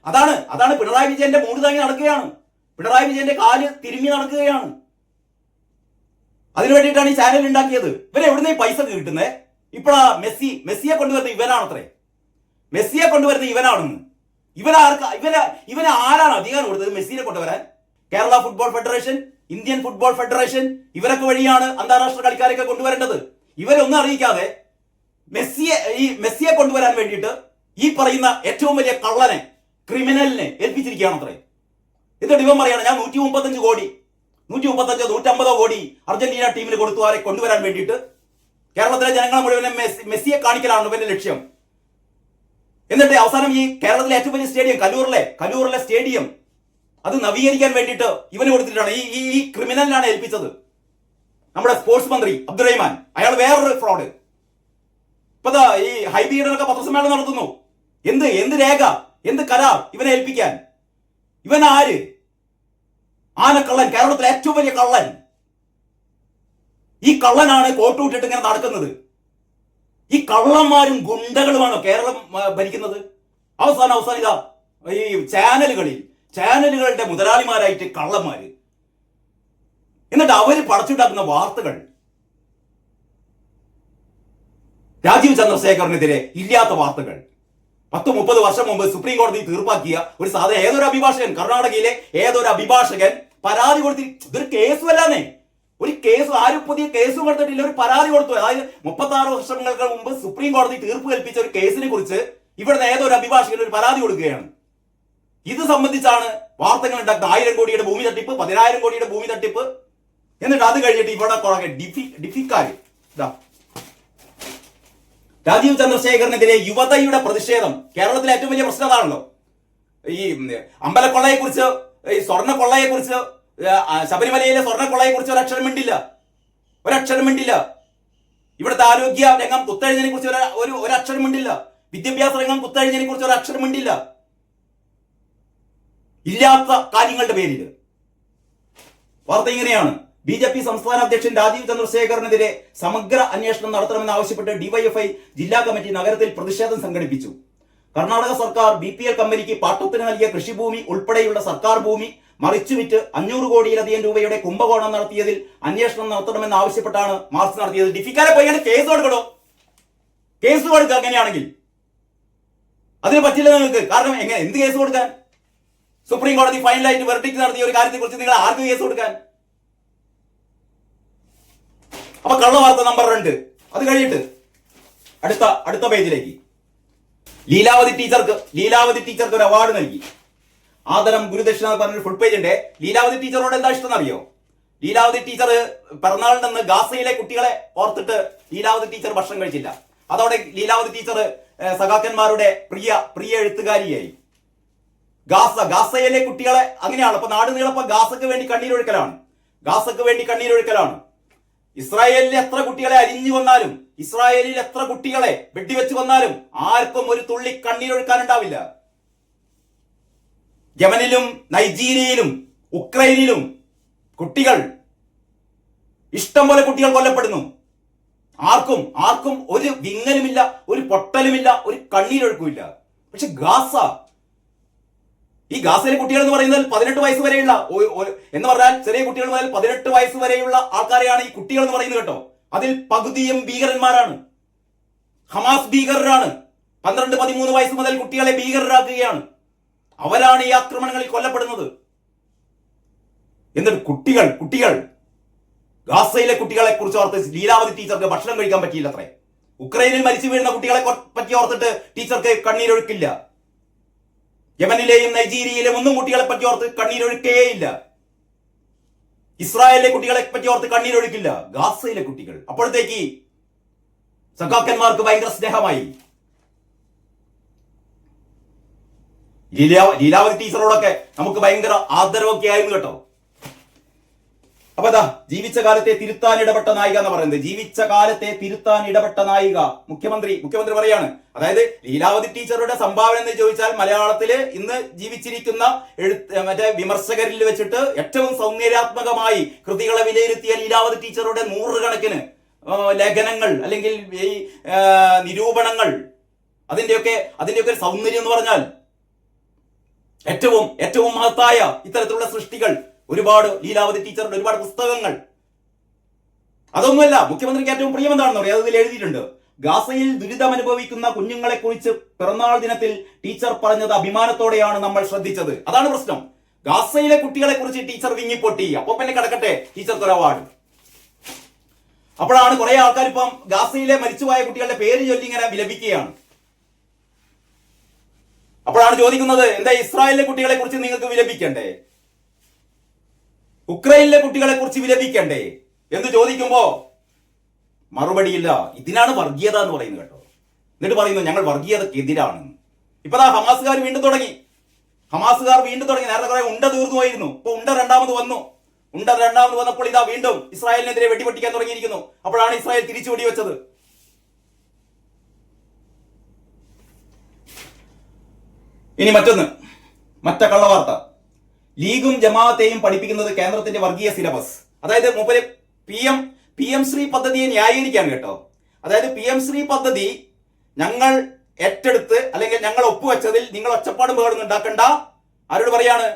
അതാണ് പിണറായി വിജയന്റെ മൂട് താങ്ങി നടക്കുകയാണ്. പിണറായി വിജയന്റെ കാല് തിരുമ്മി നടക്കുകയാണ്. അതിനു വേണ്ടിയിട്ടാണ് ഈ ചാനൽ ഉണ്ടാക്കിയത്. ഇവരെ എവിടുന്ന ഈ പൈസ കിട്ടുന്നത്? ഇപ്പോഴാ മെസ്സിയെ കൊണ്ടുവരുന്ന ഇവനാണത്രേ. മെസ്സിയെ കൊണ്ടുവരുന്ന ഇവനാണെന്ന്. ഇവനെ ആരാണ് അധികാരം കൊടുത്തത് മെസ്സിനെ കൊണ്ടുവരാൻ? Kerala football federation Indian football federation ഇവരൊക്കെ വഴിയാണ് അന്താരാഷ്ട്ര കളിക്കാരെയൊക്കെ കൊണ്ടുവരേണ്ടത്. ഇവരൊന്നും അറിയിക്കാതെ മെസ്സിയെ കൊണ്ടുവരാൻ വേണ്ടിയിട്ട് ഈ പറയുന്ന ഏറ്റവും വലിയ കള്ളനെ, ക്രിമിനലിനെ ഏൽപ്പിച്ചിരിക്കുകയാണ് അത്രേ. എന്നിട്ട് ഇവൻ പറയാണ് ഞാൻ 135 കോടി 150 കോടി അർജന്റീന ടീമിന് കൊടുത്തു അവരെ കൊണ്ടുവരാൻ വേണ്ടിയിട്ട്. കേരളത്തിലെ ജനങ്ങളെ മുഴുവൻ മെസ്സിയെ കാണിക്കലാണ് ഇവന്റെ ലക്ഷ്യം. എന്നിട്ട് അവസാനം ഈ കേരളത്തിലെ ഏറ്റവും വലിയ സ്റ്റേഡിയം കലൂറിലെ സ്റ്റേഡിയം അത് നവീകരിക്കാൻ വേണ്ടിയിട്ട് ഇവന് കൊടുത്തിട്ടാണ് ഈ ക്രിമിനലിനാണ് ഏൽപ്പിച്ചത്. നമ്മുടെ സ്പോർട്സ് മന്ത്രി അബ്ദുറഹിമാൻ, അയാൾ വേറൊരു ഫ്രോഡ്. ഇപ്പൊ ഈ ഹൈബിയുടെയൊക്കെ പത്രസമ്മേളനം നടത്തുന്നു. എന്ത് രേഖ, എന്ത് കരാർ ഇവനെ ഏൽപ്പിക്കാൻ? ഇവൻ ആര്? ആനക്കള്ളൻ, കേരളത്തിലെ ഏറ്റവും വലിയ കള്ളൻ. ഈ കള്ളനാണ് കോട്ടൂട്ടിട്ട് ഇങ്ങനെ നടക്കുന്നത്. ഈ കള്ളന്മാരും ഗുണ്ടകളുമാണോ കേരളം ഭരിക്കുന്നത്? അവസാനം ഇതാ ഈ ചാനലുകളുടെ മുതലാളിമാരായിട്ട് കള്ളന്മാര്. എന്നിട്ട് അവര് പടച്ചുണ്ടാക്കുന്ന വാർത്തകൾ രാജീവ് ചന്ദ്രശേഖറിനെതിരെ ഇല്ലാത്ത വാർത്തകൾ. 10-30 വർഷം മുമ്പ് സുപ്രീം കോടതി തീർപ്പാക്കിയ ഒരു സാധനം ഏതൊരു അഭിഭാഷകൻ, കർണാടകയിലെ ഏതൊരു അഭിഭാഷകൻ പരാതി കൊടുത്തി. ഇതൊരു കേസും അല്ലാന്നേ, ഒരു കേസ് ആരും പുതിയ കേസും കൊടുത്തിട്ടില്ല, ഒരു പരാതി കൊടുത്തു. അതായത് 36 വർഷങ്ങൾക്ക് മുമ്പ് സുപ്രീം കോടതി തീർപ്പ് കൽപ്പിച്ച ഒരു കേസിനെ കുറിച്ച് ഇവിടുന്ന് ഏതൊരു അഭിഭാഷകൻ ഒരു പരാതി കൊടുക്കുകയാണ്. ഇത് സംബന്ധിച്ചാണ് വാർത്തകൾ ഉണ്ടാക്കുന്നത്. 1000 കോടിയുടെ ഭൂമി തട്ടിപ്പ്, 10,000 കോടിയുടെ ഭൂമി തട്ടിപ്പ്. എന്നിട്ട് അത് കഴിഞ്ഞിട്ട് ഇവിടെ കുറെ ഡിഫിക്കാര്. രാജീവ് ചന്ദ്രശേഖറിനെതിരെ യുവതയുടെ പ്രതിഷേധം. കേരളത്തിലെ ഏറ്റവും വലിയ പ്രശ്നം അതാണല്ലോ. ഈ അമ്പലക്കൊള്ളയെ കുറിച്ച്, ഈ സ്വർണ്ണക്കൊള്ളയെ കുറിച്ച്, ശബരിമലയിലെ സ്വർണ്ണക്കൊള്ളയെ കുറിച്ച് ഒരക്ഷരം മിണ്ടില്ല. ഇവിടുത്തെ ആരോഗ്യ രംഗം കുത്തഴിഞ്ഞതിനെ കുറിച്ച് ഒരക്ഷരം മിണ്ടില്ല. വിദ്യാഭ്യാസ രംഗം കുത്തഴിഞ്ഞതിനെ കുറിച്ച് ഒരക്ഷരം മിണ്ടില്ല. ഇല്ലാത്ത കാര്യങ്ങളുടെ പേരിൽ വാർത്ത ഇങ്ങനെയാണ്. BJP സംസ്ഥാന അധ്യക്ഷൻ രാജീവ് ചന്ദ്രശേഖറിനെതിരെ സമഗ്ര അന്വേഷണം നടത്തണമെന്ന് ആവശ്യപ്പെട്ട് ഡിവൈഎഫ്ഐ ജില്ലാ കമ്മിറ്റി നഗരത്തിൽ പ്രതിഷേധം സംഘടിപ്പിച്ചു. കർണാടക സർക്കാർ BPL കമ്പനിക്ക് പാട്ടത്തിന് നൽകിയ കൃഷിഭൂമി ഉൾപ്പെടെയുള്ള സർക്കാർ ഭൂമി മറിച്ചുവിറ്റ് 500 കോടിയിലധികം രൂപയുടെ കുംഭകോണം നടത്തിയതിൽ അന്വേഷണം നടത്തണമെന്ന് ആവശ്യപ്പെട്ടാണ് മാർച്ച് നടത്തിയത്. ഡിഫിക്കാരെ പോയാണ് കേസ് കൊടുക്കണോ? കേസ് കൊടുക്കുക. അങ്ങനെയാണെങ്കിൽ അതിന് പറ്റില്ല നിങ്ങൾക്ക്. കാരണം എന്ത് കേസ് കൊടുക്കാൻ? സുപ്രീം കോടതി ഫൈനലായിട്ട് വെർഡിക്റ്റ് നടത്തിയ ഒരു കാര്യത്തെ കുറിച്ച് നിങ്ങൾ ആർക്ക് കേസ് കൊടുക്കാൻ? അപ്പൊ കള്ളവാർത്ത നമ്പർ 2. അത് കഴിഞ്ഞിട്ട് അടുത്ത പേജിലേക്ക് ലീലാവതി ടീച്ചർക്ക് ഒരു അവാർഡ് നൽകി. ആദരം ഗുരുദക്ഷിണ പറഞ്ഞൊരു ഫുൾ പേജ് ഉണ്ട്. ലീലാവതി ടീച്ചറോട് എന്താ ഇഷ്ടം അറിയോ? ലീലാവതി ടീച്ചർ പിറന്നാളിൽ നിന്ന് ഗാസയിലെ കുട്ടികളെ ഓർത്തിട്ട് ലീലാവതി ടീച്ചർ ഭക്ഷണം കഴിച്ചില്ല. അതോടെ ലീലാവതി ടീച്ചർ സഖാക്കന്മാരുടെ പ്രിയ എഴുത്തുകാരിയായി. ഗാസയിലെ കുട്ടികളെ അങ്ങനെയാണ്. അപ്പൊ നാട് നീളപ്പം ഗാസക്ക് വേണ്ടി കണ്ണീരൊഴുക്കലാണ്. ഇസ്രായേലിൽ എത്ര കുട്ടികളെ അരിഞ്ഞു വന്നാലും, ഇസ്രായേലിൽ എത്ര കുട്ടികളെ വെടിവെച്ച് വന്നാലും ആർക്കും ഒരു തുള്ളി കണ്ണീരൊഴുക്കാനുണ്ടാവില്ല. യമനിലും നൈജീരിയയിലും ഉക്രൈനിലും ഇഷ്ടം പോലെ കുട്ടികൾ കൊല്ലപ്പെടുന്നു. ആർക്കും ഒരു വിങ്ങലുമില്ല, ഒരു പൊട്ടലുമില്ല, ഒരു കണ്ണീരൊഴുക്കുമില്ല. പക്ഷെ ഈ ഗാസയിലെ കുട്ടികൾ എന്ന് പറയുന്നത് 18 വയസ്സ് വരെയുള്ള എന്ന് പറഞ്ഞാൽ ചെറിയ കുട്ടികൾ മുതൽ 18 വയസ്സ് വരെയുള്ള ആൾക്കാരെയാണ് ഈ കുട്ടികൾ എന്ന് പറയുന്നത് കേട്ടോ. അതിൽ പകുതിയും ഭീകരന്മാരാണ്, ഹമാസ് ഭീകരരാണ്. 12-13 വയസ്സ് മുതൽ കുട്ടികളെ ഭീകരരാക്കുകയാണ്. അവരാണ് ഈ ആക്രമണങ്ങളിൽ കൊല്ലപ്പെടുന്നത്. എന്നിട്ട് കുട്ടികൾ ഗാസയിലെ കുട്ടികളെ കുറിച്ച് ഓർത്ത് ലീലാവതി ടീച്ചർക്ക് ഭക്ഷണം കഴിക്കാൻ പറ്റിയില്ല അത്രേ. ഉക്രൈനിൽ മരിച്ചു വീഴുന്ന കുട്ടികളെ പറ്റി ഓർത്തിട്ട് ടീച്ചർക്ക് കണ്ണീരൊഴുക്കില്ല. യമനിലെയും നൈജീരിയയിലും ഒന്നും കുട്ടികളെ പറ്റി ഓർത്ത് കണ്ണീരൊഴുക്കേയില്ല. ഇസ്രായേലിലെ കുട്ടികളെ പറ്റി ഓർത്ത് കണ്ണീരൊഴുക്കില്ല. ഗാസയിലെ കുട്ടികൾ. അപ്പോഴത്തേക്ക് സഖാക്കന്മാർക്ക് ഭയങ്കര സ്നേഹമായി. ലീലാവതി ടീച്ചറോടൊക്കെ നമുക്ക് ഭയങ്കര ആദരവൊക്കെ ആയിരുന്നു കേട്ടോ. അപ്പൊ ജീവിച്ച കാലത്തെ തിരുത്താൻ ഇടപെട്ട നായിക എന്ന് പറയുന്നത്. ജീവിച്ച കാലത്തെ തിരുത്താൻ ഇടപെട്ട നായിക മുഖ്യമന്ത്രി പറയാണ്. അതായത് ലീലാവതി ടീച്ചറുടെ സംഭാവന എന്ന് ചോദിച്ചാൽ മലയാളത്തില് ഇന്ന് ജീവിച്ചിരിക്കുന്ന വിമർശകരിൽ വെച്ചിട്ട് ഏറ്റവും സൗന്ദര്യാത്മകമായി കൃതികളെ വിലയിരുത്തിയ ലീലാവതി ടീച്ചറുടെ 100 കണക്കിന് ലേഖനങ്ങൾ അല്ലെങ്കിൽ ഈ നിരൂപണങ്ങൾ, അതിന്റെയൊക്കെ ഒരു സൗന്ദര്യം എന്ന് പറഞ്ഞാൽ ഏറ്റവും മഹത്തായ ഇത്തരത്തിലുള്ള സൃഷ്ടികൾ ഒരുപാട്, ലീലാവതി ടീച്ചറുടെ ഒരുപാട് പുസ്തകങ്ങൾ. അതൊന്നുമല്ല, മുഖ്യമന്ത്രിക്ക് ഏറ്റവും പ്രിയം എന്താണെന്ന് പറയാം, അതിൽ എഴുതിയിട്ടുണ്ട്. ഗാസയിൽ ദുരിതമനുഭവിക്കുന്ന കുഞ്ഞുങ്ങളെ കുറിച്ച് പിറന്നാൾ ദിനത്തിൽ ടീച്ചർ പറഞ്ഞത് അഭിമാനത്തോടെയാണ് നമ്മൾ ശ്രദ്ധിച്ചത്. അതാണ് പ്രശ്നം. ഗാസയിലെ കുട്ടികളെ കുറിച്ച് ടീച്ചർ വിങ്ങിപ്പൊട്ടി. അപ്പൊ പിന്നെ കിടക്കട്ടെ ടീച്ചർക്ക് ഒരു അവാർഡ്. അപ്പോഴാണ് കുറെ ആൾക്കാർ ഇപ്പം ഗാസയിലെ മരിച്ചുപോയ കുട്ടികളുടെ പേര് ചൊല്ലി ഇങ്ങനെ വിലപിക്കുകയാണ്. അപ്പോഴാണ് ചോദിക്കുന്നത്, എന്താ ഇസ്രായേലിലെ കുട്ടികളെ കുറിച്ച് നിങ്ങൾക്ക് വിലപിക്കണ്ടേ? ഉക്രൈനിലെ കുട്ടികളെ കുറിച്ച് വിലപിക്കണ്ടേ എന്ന് ചോദിക്കുമ്പോ മറുപടിയില്ല. ഇതിനാണ് വർഗീയത എന്ന് പറയുന്നത് കേട്ടോ. എന്നിട്ട് പറയുന്നു ഞങ്ങൾ വർഗീയതക്കെതിരാണ്. ഇപ്പതാ ഹമാസുകാർ വീണ്ടും തുടങ്ങി. നേരത്തെ കുറെ ഉണ്ട തീർന്നു പോയിരുന്നു. ഇപ്പൊ ഉണ്ട രണ്ടാമത് വന്നപ്പോൾ ഇതാ വീണ്ടും ഇസ്രായേലിനെതിരെ വെടിപൊട്ടിക്കാൻ തുടങ്ങിയിരിക്കുന്നു. അപ്പോഴാണ് ഇസ്രായേൽ തിരിച്ചു വെടിവെച്ചത്. ഇനി മറ്റ കള്ളവാർത്ത. ലീഗും ജമാഅത്തെയും പഠിപ്പിക്കുന്നത് കേന്ദ്രത്തിന്റെ വർഗീയ സിലബസ്. അതായത് മൂപ്പര് PM ശ്രീ പദ്ധതിയെ ന്യായീകരിക്കാൻ കേട്ടോ. അതായത് PM ശ്രീ പദ്ധതി ഞങ്ങൾ ഏറ്റെടുത്ത് അല്ലെങ്കിൽ ഞങ്ങൾ ഒപ്പുവെച്ചതിൽ നിങ്ങൾ ഒച്ചപ്പാടും ബഹളം ഉണ്ടാക്കണ്ട. ആരോട് പറയാണ്?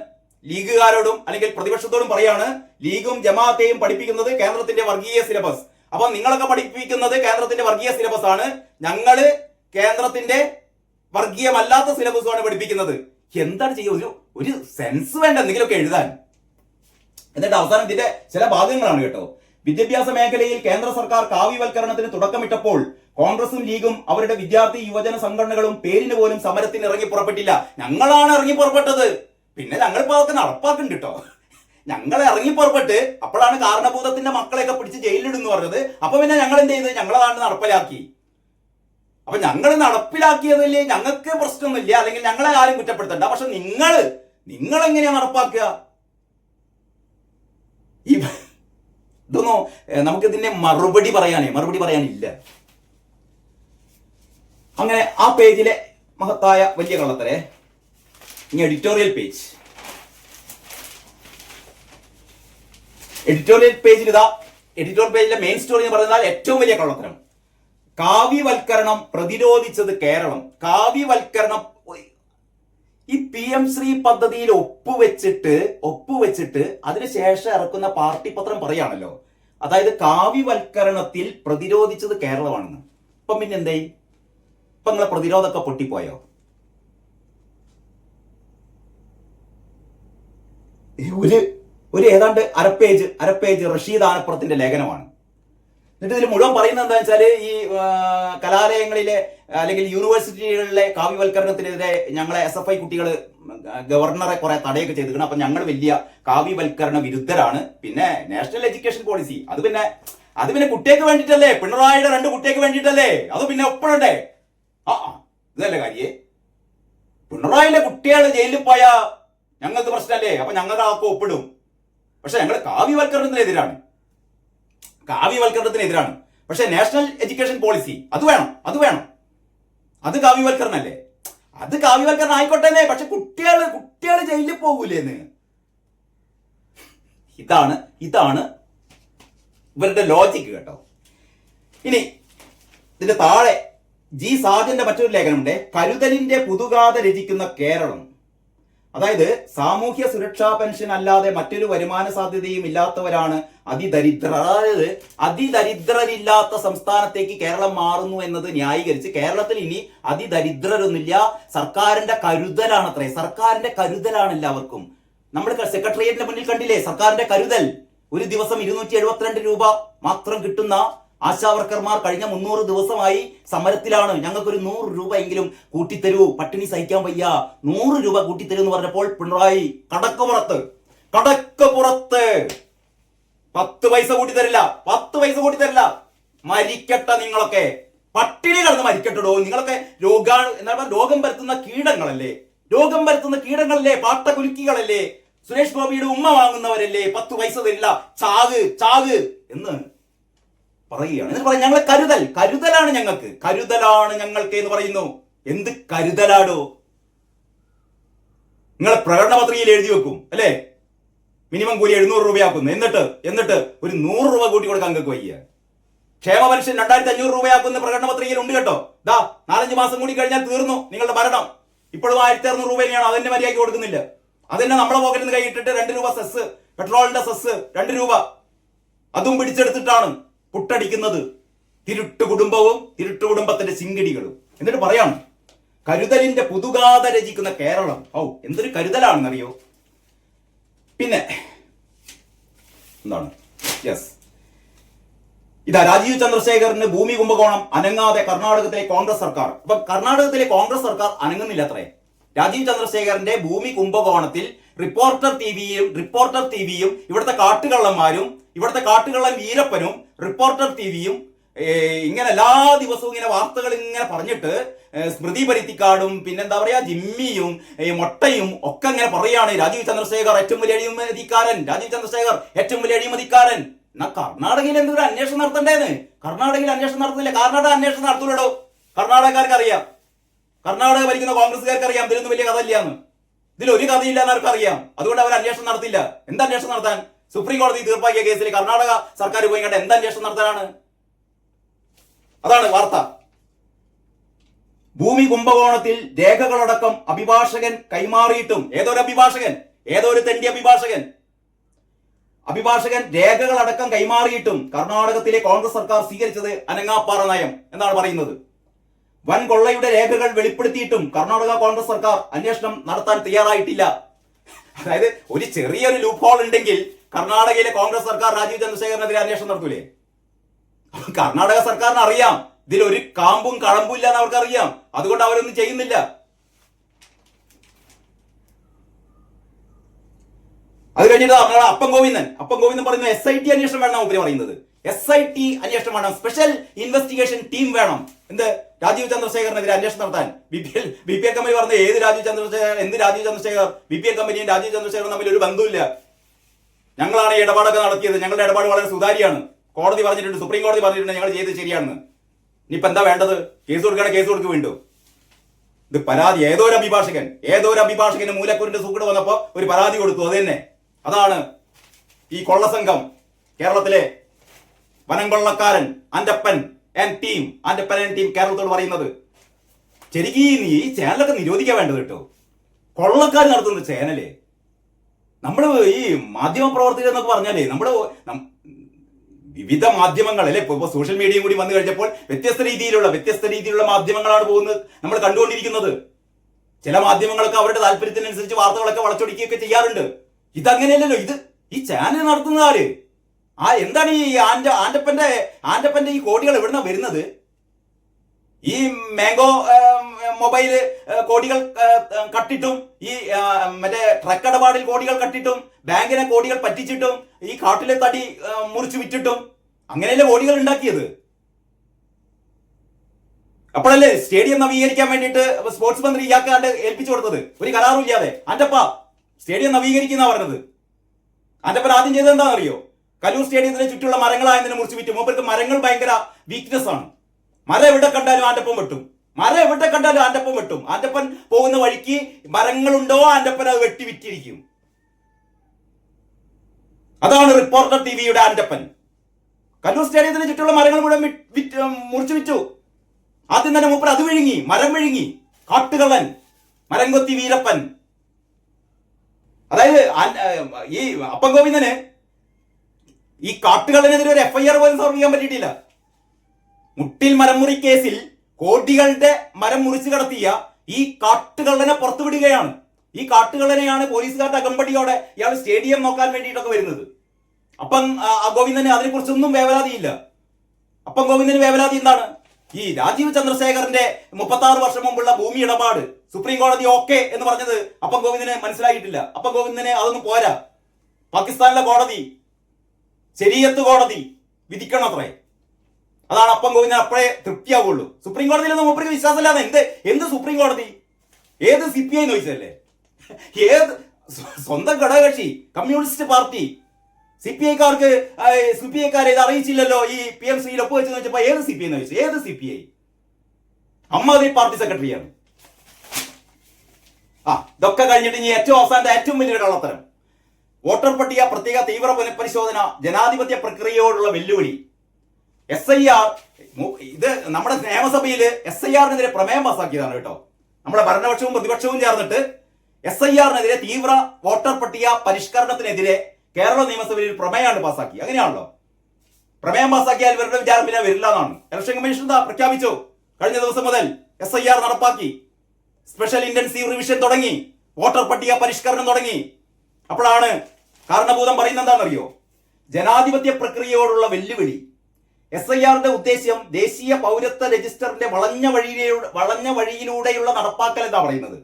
ലീഗുകാരോടും അല്ലെങ്കിൽ പ്രതിപക്ഷത്തോടും പറയാണ്, ലീഗും ജമാഅത്തെയും പഠിപ്പിക്കുന്നത് കേന്ദ്രത്തിന്റെ വർഗീയ സിലബസ്. അപ്പൊ നിങ്ങളൊക്കെ പഠിപ്പിക്കുന്നത് കേന്ദ്രത്തിന്റെ വർഗീയ സിലബസ് ആണ്, ഞങ്ങള് കേന്ദ്രത്തിന്റെ വർഗീയമല്ലാത്ത സിലബസുമാണ് പഠിപ്പിക്കുന്നത്. എന്താണ് ചെയ്യുക? ഒരു സെൻസ് വേണ്ട എന്തെങ്കിലുമൊക്കെ എഴുതാൻ. എന്നിട്ട് അവസാനം ഇതിന്റെ ചില ഭാഗങ്ങളാണ് കേട്ടോ. വിദ്യാഭ്യാസ മേഖലയിൽ കേന്ദ്ര സർക്കാർ കാവ്യവൽക്കരണത്തിന് തുടക്കമിട്ടപ്പോൾ കോൺഗ്രസും ലീഗും അവരുടെ വിദ്യാർത്ഥി യുവജന സംഘടനകളും പേരിന് പോലും സമരത്തിന് ഇറങ്ങി പുറപ്പെട്ടില്ല. ഞങ്ങളാണ് ഇറങ്ങി പുറപ്പെട്ടത്. പിന്നെ ഞങ്ങളിപ്പോ അതൊക്കെ നടപ്പാക്കുന്നുണ്ട് കേട്ടോ. ഞങ്ങൾ ഇറങ്ങി പുറപ്പെട്ട് അപ്പോഴാണ് കാരണഭൂതത്തിന്റെ മക്കളെയൊക്കെ പിടിച്ച് ജയിലിലിടുന്നു പറഞ്ഞത്. അപ്പൊ പിന്നെ ഞങ്ങൾ എന്ത് ചെയ്ത്? ഞങ്ങളതാണ് നടപ്പിലാക്കി. അപ്പൊ ഞങ്ങൾ നടപ്പിലാക്കിയതില്ലേ ഞങ്ങൾക്ക് പ്രശ്നമൊന്നുമില്ല, അല്ലെങ്കിൽ ഞങ്ങളെ ആരും കുറ്റപ്പെടുത്തണ്ട. പക്ഷെ നിങ്ങൾ എങ്ങനെയാ നടപ്പാക്കുക? ഇതൊന്നും നമുക്കിതിന്റെ മറുപടി പറയാനില്ല. അങ്ങനെ ആ പേജിലെ മഹത്തായ വലിയ കള്ളത്തരെ ഇനി എഡിറ്റോറിയൽ പേജിലെ മെയിൻ സ്റ്റോറി എന്ന് പറഞ്ഞാൽ ഏറ്റവും വലിയ കള്ളത്തരം. കാവ്യവൽക്കരണം പ്രതിരോധിച്ചത് കേരളം. കാവ്യവൽക്കരണം ഈ PM ശ്രീ പദ്ധതിയിൽ ഒപ്പുവെച്ചിട്ട് അതിനുശേഷം ഇറക്കുന്ന പാർട്ടി പത്രം പറയാണല്ലോ. അതായത് കാവ്യവൽക്കരണത്തിൽ പ്രതിരോധിച്ചത് കേരളമാണെന്ന്. ഇപ്പം പിന്നെ എന്തായി? ഇപ്പൊ നിങ്ങളെ പ്രതിരോധമൊക്കെ പൊട്ടിപ്പോയോ? ഒരു ഏതാണ്ട് അരപ്പേജ് റഷീദ് ആനപ്പുറത്തിന്റെ ലേഖനമാണ്. എന്നിട്ട് ഇതിൽ മുഴുവൻ പറയുന്നത് എന്താ വെച്ചാല്, ഈ കലാലയങ്ങളിലെ അല്ലെങ്കിൽ യൂണിവേഴ്സിറ്റികളിലെ കാവ്യവൽക്കരണത്തിനെതിരെ ഞങ്ങളെ SFI കുട്ടികൾ ഗവർണറെ കുറെ തടയൊക്കെ ചെയ്തിരിക്കണം. അപ്പൊ ഞങ്ങൾ വലിയ കാവ്യവൽക്കരണ വിരുദ്ധരാണ്. പിന്നെ നാഷണൽ എഡ്യൂക്കേഷൻ പോളിസി അത് പിന്നെ കുട്ടികൾക്ക് വേണ്ടിയിട്ടല്ലേ, പിണറായിയുടെ 2 കുട്ടികൾക്ക് വേണ്ടിയിട്ടല്ലേ, അത് പിന്നെ ഒപ്പിടണ്ടേ? ഇതല്ലേ കാര്യേ? പിണറായിലെ കുട്ടികൾ ജയിലിൽ പോയാ ഞങ്ങൾക്ക് പ്രശ്നമല്ലേ? അപ്പൊ ഞങ്ങളുടെ ആക്കും ഒപ്പിടും. പക്ഷെ ഞങ്ങൾ കാവ്യവൽക്കരണത്തിനെതിരാണ്. പക്ഷെ നാഷണൽ എഡ്യൂക്കേഷൻ പോളിസി അത് വേണം. അത് കാവ്യവൽക്കരണല്ലേ? അത് കാവ്യവൽക്കരണം ആയിക്കോട്ടെ. പക്ഷെ കുട്ടികൾ ജയിലിൽ പോകൂലേന്ന്. ഇതാണ് ഇവരുടെ ലോജിക്ക് കേട്ടോ. ഇനി ഇതിന്റെ താഴെ ജി സാജന്റെ മറ്റൊരു ലേഖനമുണ്ട്. കരുതലിന്റെ പുതുഗാഥ രചിക്കുന്ന കേരളം. അതായത് സാമൂഹ്യ സുരക്ഷാ പെൻഷൻ അല്ലാതെ മറ്റൊരു വരുമാന സാധ്യതയും ഇല്ലാത്തവരാണ് അതിദരിദ്രർ. അതായത് അതിദരിദ്രരില്ലാത്ത സംസ്ഥാനത്തേക്ക് കേരളം മാറുന്നു എന്നത് ന്യായീകരിച്ച് കേരളത്തിൽ ഇനി അതിദരിദ്രരൊന്നുമില്ല, സർക്കാരിന്റെ കരുതലാണത്രേ. സർക്കാരിന്റെ കരുതലാണ് എല്ലാവർക്കും. നമ്മൾ സെക്രട്ടേറിയറ്റിന്റെ മുന്നിൽ കണ്ടില്ലേ സർക്കാരിന്റെ കരുതൽ. ഒരു ദിവസം 272 രൂപ മാത്രം കിട്ടുന്ന ആശാവർക്കർമാർ കഴിഞ്ഞ 300 ദിവസമായി സമരത്തിലാണ്. ഞങ്ങൾക്കൊരു 100 രൂപ എങ്കിലും കൂട്ടിത്തരൂ, പട്ടിണി സഹിക്കാൻ വയ്യ, 100 രൂപ കൂട്ടിത്തരൂ എന്ന് പറഞ്ഞപ്പോൾ പിണറായി കടക്കുപുറത്ത് 10 പൈസ കൂട്ടിത്തരില്ല. മരിക്കട്ടെ നിങ്ങളൊക്കെ, പട്ടിണി കിടന്ന് മരിക്കട്ടോ. നിങ്ങളൊക്കെ രോഗം പരത്തുന്ന കീടങ്ങളല്ലേ, പാട്ടകുലുക്കികളല്ലേ, സുരേഷ് ഗോപിയുടെ ഉമ്മ വാങ്ങുന്നവരല്ലേ, 10 പൈസ തരില്ല, ചാക് എന്ന് പറയുകയാണ്. എന്നിട്ട് പറയും ഞങ്ങളെ കരുതലാണ് ഞങ്ങൾക്ക് എന്ന് പറയുന്നു. എന്ത് കരുതലാടോ? നിങ്ങളെ പ്രകടന പത്രികയിൽ എഴുതി വെക്കും അല്ലേ, മിനിമം കൂലി 700 രൂപയാക്കുന്നു. എന്നിട്ട് ഒരു 100 രൂപ കൂട്ടി കൊടുക്കാൻ നിങ്ങൾക്ക് വയ്യ. ക്ഷേമ പെൻഷൻ 2500 രൂപയാക്കുന്ന പ്രകടന പത്രികയിൽ ഉണ്ട് കേട്ടോ. 4-5 മാസം കൂടി കഴിഞ്ഞാൽ തീർന്നു നിങ്ങളുടെ ഭരണം. ഇപ്പോഴും 1600 രൂപ തന്നെയാണ്. അതിന്റെ മര്യാദയ്ക്ക് കൊടുക്കുന്നില്ല. അതെന്നെ നമ്മളെ പോക്കറ്റിൽ നിന്ന് കൈയിട്ടിട്ട് 2 രൂപ സെസ്, പെട്രോളിന്റെ സെസ് 2 രൂപ അതും പിടിച്ചെടുത്തിട്ടാണ് പുട്ടടിക്കുന്നത്. തിരുട്ടു കുടുംബത്തിന്റെ ചിങ്കിടികളും. എന്നിട്ട് പറയാണ് കരുതലിന്റെ പുതുഗാഥ രചിക്കുന്ന കേരളം. എന്തൊരു കരുതലാണെന്നറിയോ? പിന്നെ എന്താണ്, യെസ്, ഇതാ രാജീവ് ചന്ദ്രശേഖറിന് ഭൂമി കുംഭകോണം അനങ്ങാതെ കർണാടകത്തിലെ കോൺഗ്രസ് സർക്കാർ. അപ്പൊ കർണാടകത്തിലെ കോൺഗ്രസ് സർക്കാർ അനങ്ങുന്നില്ല അത്രേ. രാജീവ് ചന്ദ്രശേഖറിന്റെ ഭൂമി കുംഭകോണത്തിൽ റിപ്പോർട്ടർ ടിവിയും ഇവിടുത്തെ കാട്ടുകള്ളന്മാരും ഇവിടുത്തെ കാട്ടുകള്ളൻ വീരപ്പനും റിപ്പോർട്ടർ ടിവിയും ഇങ്ങനെ എല്ലാ ദിവസവും ഇങ്ങനെ വാർത്തകൾ ഇങ്ങനെ പറഞ്ഞിട്ട് സ്മൃതി പരുത്തിക്കാടും പിന്നെന്താ പറയാ ജിമ്മിയും മൊട്ടയും ഒക്കെ ഇങ്ങനെ പറയാണ് രാജീവ് ചന്ദ്രശേഖർ ഏറ്റവും വലിയ അഴിമതിക്കാരൻ, രാജീവ് ചന്ദ്രശേഖർ ഏറ്റവും വലിയ അഴിമതിക്കാരൻ. എന്നാ കർണാടകയിൽ എന്തൊരു അന്വേഷണം നടത്തണ്ടേന്ന്? കർണാടകയിൽ അന്വേഷണം നടത്തുന്നില്ല. കർണാടക അന്വേഷണം നടത്തൂലോ. കർണാടകക്കാർക്ക് അറിയാം, കർണാടക ഭരിക്കുന്ന കോൺഗ്രസ്സുകാർക്ക് അറിയാം ഇതിലൊന്നും വലിയ കഥ ഇല്ലാന്ന്. ഇതിലൊരു കഥയില്ല എന്ന് അവർക്ക് അറിയാം. അതുകൊണ്ട് അവർ അന്വേഷണം നടത്തില്ല. എന്താ അന്വേഷണം നടത്താൻ? സുപ്രീം കോടതി തീർപ്പാക്കിയ കേസിൽ കർണാടക സർക്കാർ പോയി കണ്ട എന്താ അന്വേഷണം നടത്താനാണ്? അതാണ് വാർത്ത. ഭൂമി കുംഭകോണത്തിൽ രേഖകളടക്കം അഭിഭാഷകൻ കൈമാറിയിട്ടും, ഏതൊരു തെണ്ടി അഭിഭാഷകൻ രേഖകളടക്കം കൈമാറിയിട്ടും കർണാടകത്തിലെ കോൺഗ്രസ് സർക്കാർ സ്വീകരിച്ചത് അനങ്ങാപ്പാറ നയം എന്നാണ് പറയുന്നത്. വൻ കൊള്ളയുടെ രേഖകൾ വെളിപ്പെടുത്തിയിട്ടും കർണാടക കോൺഗ്രസ് സർക്കാർ അന്വേഷണം നടത്താൻ തയ്യാറായിട്ടില്ല. അതായത് ഒരു ചെറിയൊരു ലൂപ്പ് ഹോൾ ഉണ്ടെങ്കിൽ കർണാടകയിലെ കോൺഗ്രസ് സർക്കാർ രാജീവ് ചന്ദ്രശേഖരനെതിരെ അന്വേഷണം നടത്തൂലേ? കർണാടക സർക്കാരിന് അറിയാം ഇതിലൊരു കാമ്പും കഴമ്പും ഇല്ല എന്ന് അവർക്കറിയാം. അതുകൊണ്ട് അവരൊന്നും ചെയ്യുന്നില്ല. അത് കഴിഞ്ഞിട്ട് അപ്പൻ ഗോവിന്ദൻ പറയുന്നത് SIT അന്വേഷണം വേണം. ഉപരി പറയുന്നത് SIT അന്വേഷണം വേണം, സ്പെഷ്യൽ ഇൻവെസ്റ്റിഗേഷൻ ടീം വേണം. എന്ത് രാജീവ് ചന്ദ്രശേഖരനെതിരെ അന്വേഷണം നടത്താൻ. BPL കമ്പനി പറഞ്ഞ രാജീവ് ചന്ദ്രശേഖർ BPL കമ്പനിയും രാജീവ് ചന്ദ്രശേഖറും തമ്മിൽ ഒരു ബന്ധമില്ല. ഞങ്ങളാണ് ഈ ഇടപാടൊക്കെ നടത്തിയത്, ഞങ്ങളുടെ ഇടപാട് വളരെ സുതാര്യമാണ്. കോടതി പറഞ്ഞിട്ടുണ്ട്, സുപ്രീം കോടതി പറഞ്ഞിട്ടുണ്ട് ഞങ്ങൾ ചെയ്തത് ശരിയാണെന്ന്. ഇനിയിപ്പോ എന്താ വേണ്ടത്? കേസ് കൊടുക്കുക വീണ്ടും. ഇത് പരാതി ഏതോ ഒരു അഭിഭാഷകന് മൂലക്കുരിന്റെ സൂക്കട് വന്നപ്പോ ഒരു പരാതി കൊടുത്തു. അത് തന്നെ, അതാണ് ഈ കൊള്ളസംഘം, കേരളത്തിലെ വനം കൊള്ളക്കാരൻ ആൻറ്റപ്പൻ ആൻഡ് ടീം കേരളത്തോട് പറയുന്നത്. ശരിക്കും ഈ ചാനലൊക്കെ നിരോധിക്കാൻ വേണ്ടത് കേട്ടോ. കൊള്ളക്കാർ നടത്തുന്ന ചാനല്. നമ്മള് ഈ മാധ്യമ പ്രവർത്തകർ എന്നൊക്കെ പറഞ്ഞാലേ നമ്മള് വിവിധ മാധ്യമങ്ങൾ അല്ലെ, ഇപ്പൊ സോഷ്യൽ മീഡിയയും കൂടി വന്നു കഴിഞ്ഞപ്പോൾ വ്യത്യസ്ത രീതിയിലുള്ള മാധ്യമങ്ങളാണ് പോകുന്നത്, നമ്മൾ കണ്ടുകൊണ്ടിരിക്കുന്നത്. ചില മാധ്യമങ്ങളൊക്കെ അവരുടെ താല്പര്യത്തിനനുസരിച്ച് വാർത്തകളൊക്കെ വളച്ചൊടിക്കുകയൊക്കെ ചെയ്യാറുണ്ട്. ഇതങ്ങനെയല്ലല്ലോ. ഈ ചാനൽ നടത്തുന്ന ആര്? എന്താണ് ഈ ആന്റപ്പന്റെ ഈ കോടികൾ എവിടുന്ന വരുന്നത്? ഈ മാംഗോ മൊബൈല് കോടികൾ കട്ടിട്ടും, ഈ മറ്റേ ട്രക്ക് ഇടപാടിൽ കോടികൾ കട്ടിട്ടും, ബാങ്കിനെ കോടികൾ പറ്റിച്ചിട്ടും, ഈ കാട്ടിലെ തടി മുറിച്ചു വിറ്റിട്ടും അങ്ങനെയല്ലേ കോടികൾ ഉണ്ടാക്കിയത്? അപ്പോഴല്ലേ സ്റ്റേഡിയം നവീകരിക്കാൻ വേണ്ടിയിട്ട് സ്പോർട്സ് മന്ത്രി ഇയാൾക്കാണ്ട് ഏൽപ്പിച്ചു കൊടുത്തത് ഒരു കരാറും ഇല്ലാതെ. ആന്റപ്പ സ്റ്റേഡിയം നവീകരിക്കുന്ന പറഞ്ഞത്. ആന്റപ്പൻ ആദ്യം ചെയ്തത് എന്താണെന്നറിയോ? കലൂർ സ്റ്റേഡിയത്തിന് ചുറ്റുള്ള മരങ്ങളായതിനെ മുറിച്ച് വിറ്റു. മൂപ്പർക്ക് മരങ്ങൾ ഭയങ്കര വീക്ക്നെസ് ആണ്. മരം എവിടെ കണ്ടാലും ആന്റപ്പൻ വെട്ടും. ആന്റപ്പൻ പോകുന്ന വഴിക്ക് മരങ്ങളുണ്ടോ ആന്റപ്പൻ അത് വെട്ടി വിറ്റിരിക്കും. അതാണ് റിപ്പോർട്ടർ ടിവിയുടെ ആന്റപ്പൻ. കല്ലൂർ സ്റ്റേഡിയത്തിന് ചുറ്റുള്ള മരങ്ങൾ മുഴുവൻ മുറിച്ചു വിറ്റു. ആദ്യം തന്നെ മൂപ്പർ അത് മരം വിഴുങ്ങി. കാട്ടുകള്ളൻ, മരം കൊത്തി വീരപ്പൻ. അതായത് ഈ അപ്പൻ ഗോവിന്ദന് ഈ കാട്ടുകള്ളനെതിരെ ഒരു FIR പോലും സോൾവ് ചെയ്യാൻ പറ്റിയിട്ടില്ല. മുട്ടിൽ മരമുറി കേസിൽ കോടികളുടെ മരം മുറിച്ചു കടത്തിയ ഈ കാട്ടുകള്ളനെ പുറത്തുവിടുകയാണ്. ഈ കാട്ടുകള്ളനെയാണ് പോലീസുകാരുടെ അകമ്പടിയോടെ ഇയാൾ സ്റ്റേഡിയം നോക്കാൻ വേണ്ടിയിട്ടൊക്കെ വരുന്നത്. അപ്പം ഗോവിന്ദന് അതിനെക്കുറിച്ചൊന്നും വേവലാതിയില്ല. അപ്പം ഗോവിന്ദന് വേവലാതി എന്താണ്? ഈ രാജീവ് ചന്ദ്രശേഖറിന്റെ 36 വർഷം മുമ്പുള്ള ഭൂമി ഇടപാട് സുപ്രീം കോടതി ഓക്കെ എന്ന് പറഞ്ഞത് അപ്പം ഗോവിന്ദന് മനസ്സിലായിട്ടില്ല. അപ്പം ഗോവിന്ദന് അതൊന്നും പോരാ. പാകിസ്ഥാനിലെ കോടതി, ശരീഅത്ത് കോടതി വിധിക്കണം അത്രേ. അതാണ് അപ്പം ഗോവിന്ദൻ അപ്പോഴേ തൃപ്തിയാവുള്ളൂ. സുപ്രീം കോടതിയിലൊന്നും മൂപ്പർക്ക് വിശ്വാസമില്ലാതെ എന്ത് സുപ്രീം കോടതി? ഏത് CPI നോയിച്ചല്ലേ? ഏത് സ്വന്തം ഘടകകക്ഷി കമ്മ്യൂണിസ്റ്റ് പാർട്ടി CPIക്കാരെ ഇത് അറിയിച്ചില്ലല്ലോ ഈ PMCയിൽ ഒപ്പുവെച്ച് വെച്ചപ്പോ ഏത് CPI എന്ന് ചോദിച്ചു? ഏത് CPI? അമ്മാതിരി പാർട്ടി സെക്രട്ടറിയാണ്. ഇതൊക്കെ കഴിഞ്ഞിട്ട് ഇനി ഏറ്റവും അവസാനത്തെ ഏറ്റവും വലിയൊരു കള്ളത്തരം, വോട്ടർ പട്ടിക പ്രത്യേക തീവ്ര പുനഃപരിശോധന ജനാധിപത്യ പ്രക്രിയയോടുള്ള വെല്ലുവിളി. SIR, ഇത് നമ്മുടെ നിയമസഭയിൽ SIRനെതിരെ പ്രമേയം പാസാക്കിയതാണ് കേട്ടോ. നമ്മുടെ ഭരണപക്ഷവും പ്രതിപക്ഷവും ചേർന്നിട്ട് SIRനെതിരെ തീവ്ര വോട്ടർ പട്ടിക പരിഷ്കരണത്തിനെതിരെ കേരള നിയമസഭയിൽ പ്രമേയമാണ് പാസാക്കി. അങ്ങനെയാണല്ലോ, പ്രമേയം പാസാക്കിയാൽ ഇവരുടെ വിചാരം പിന്നെ വരില്ല എന്നാണ്. ഇലക്ഷൻ കമ്മീഷൻ പ്രഖ്യാപിച്ചു. കഴിഞ്ഞ ദിവസം മുതൽ SIR നടപ്പാക്കി. സ്പെഷ്യൽ ഇന്റൻസീവ് റിവിഷൻ തുടങ്ങി, വോട്ടർ പട്ടിക പരിഷ്കരണം തുടങ്ങി. അപ്പോഴാണ് കാരണഭൂതം പറയുന്നത് എന്താണെന്നറിയോ? ജനാധിപത്യ പ്രക്രിയയോടുള്ള വെല്ലുവിളി. SIRന്റെ ഉദ്ദേശ്യം ദേശീയ പൗരത്വ രജിസ്റ്ററിന്റെ വളഞ്ഞ വഴിയിലൂടെയുള്ള നടപ്പാക്കൽ എന്താ പറയുന്നത്?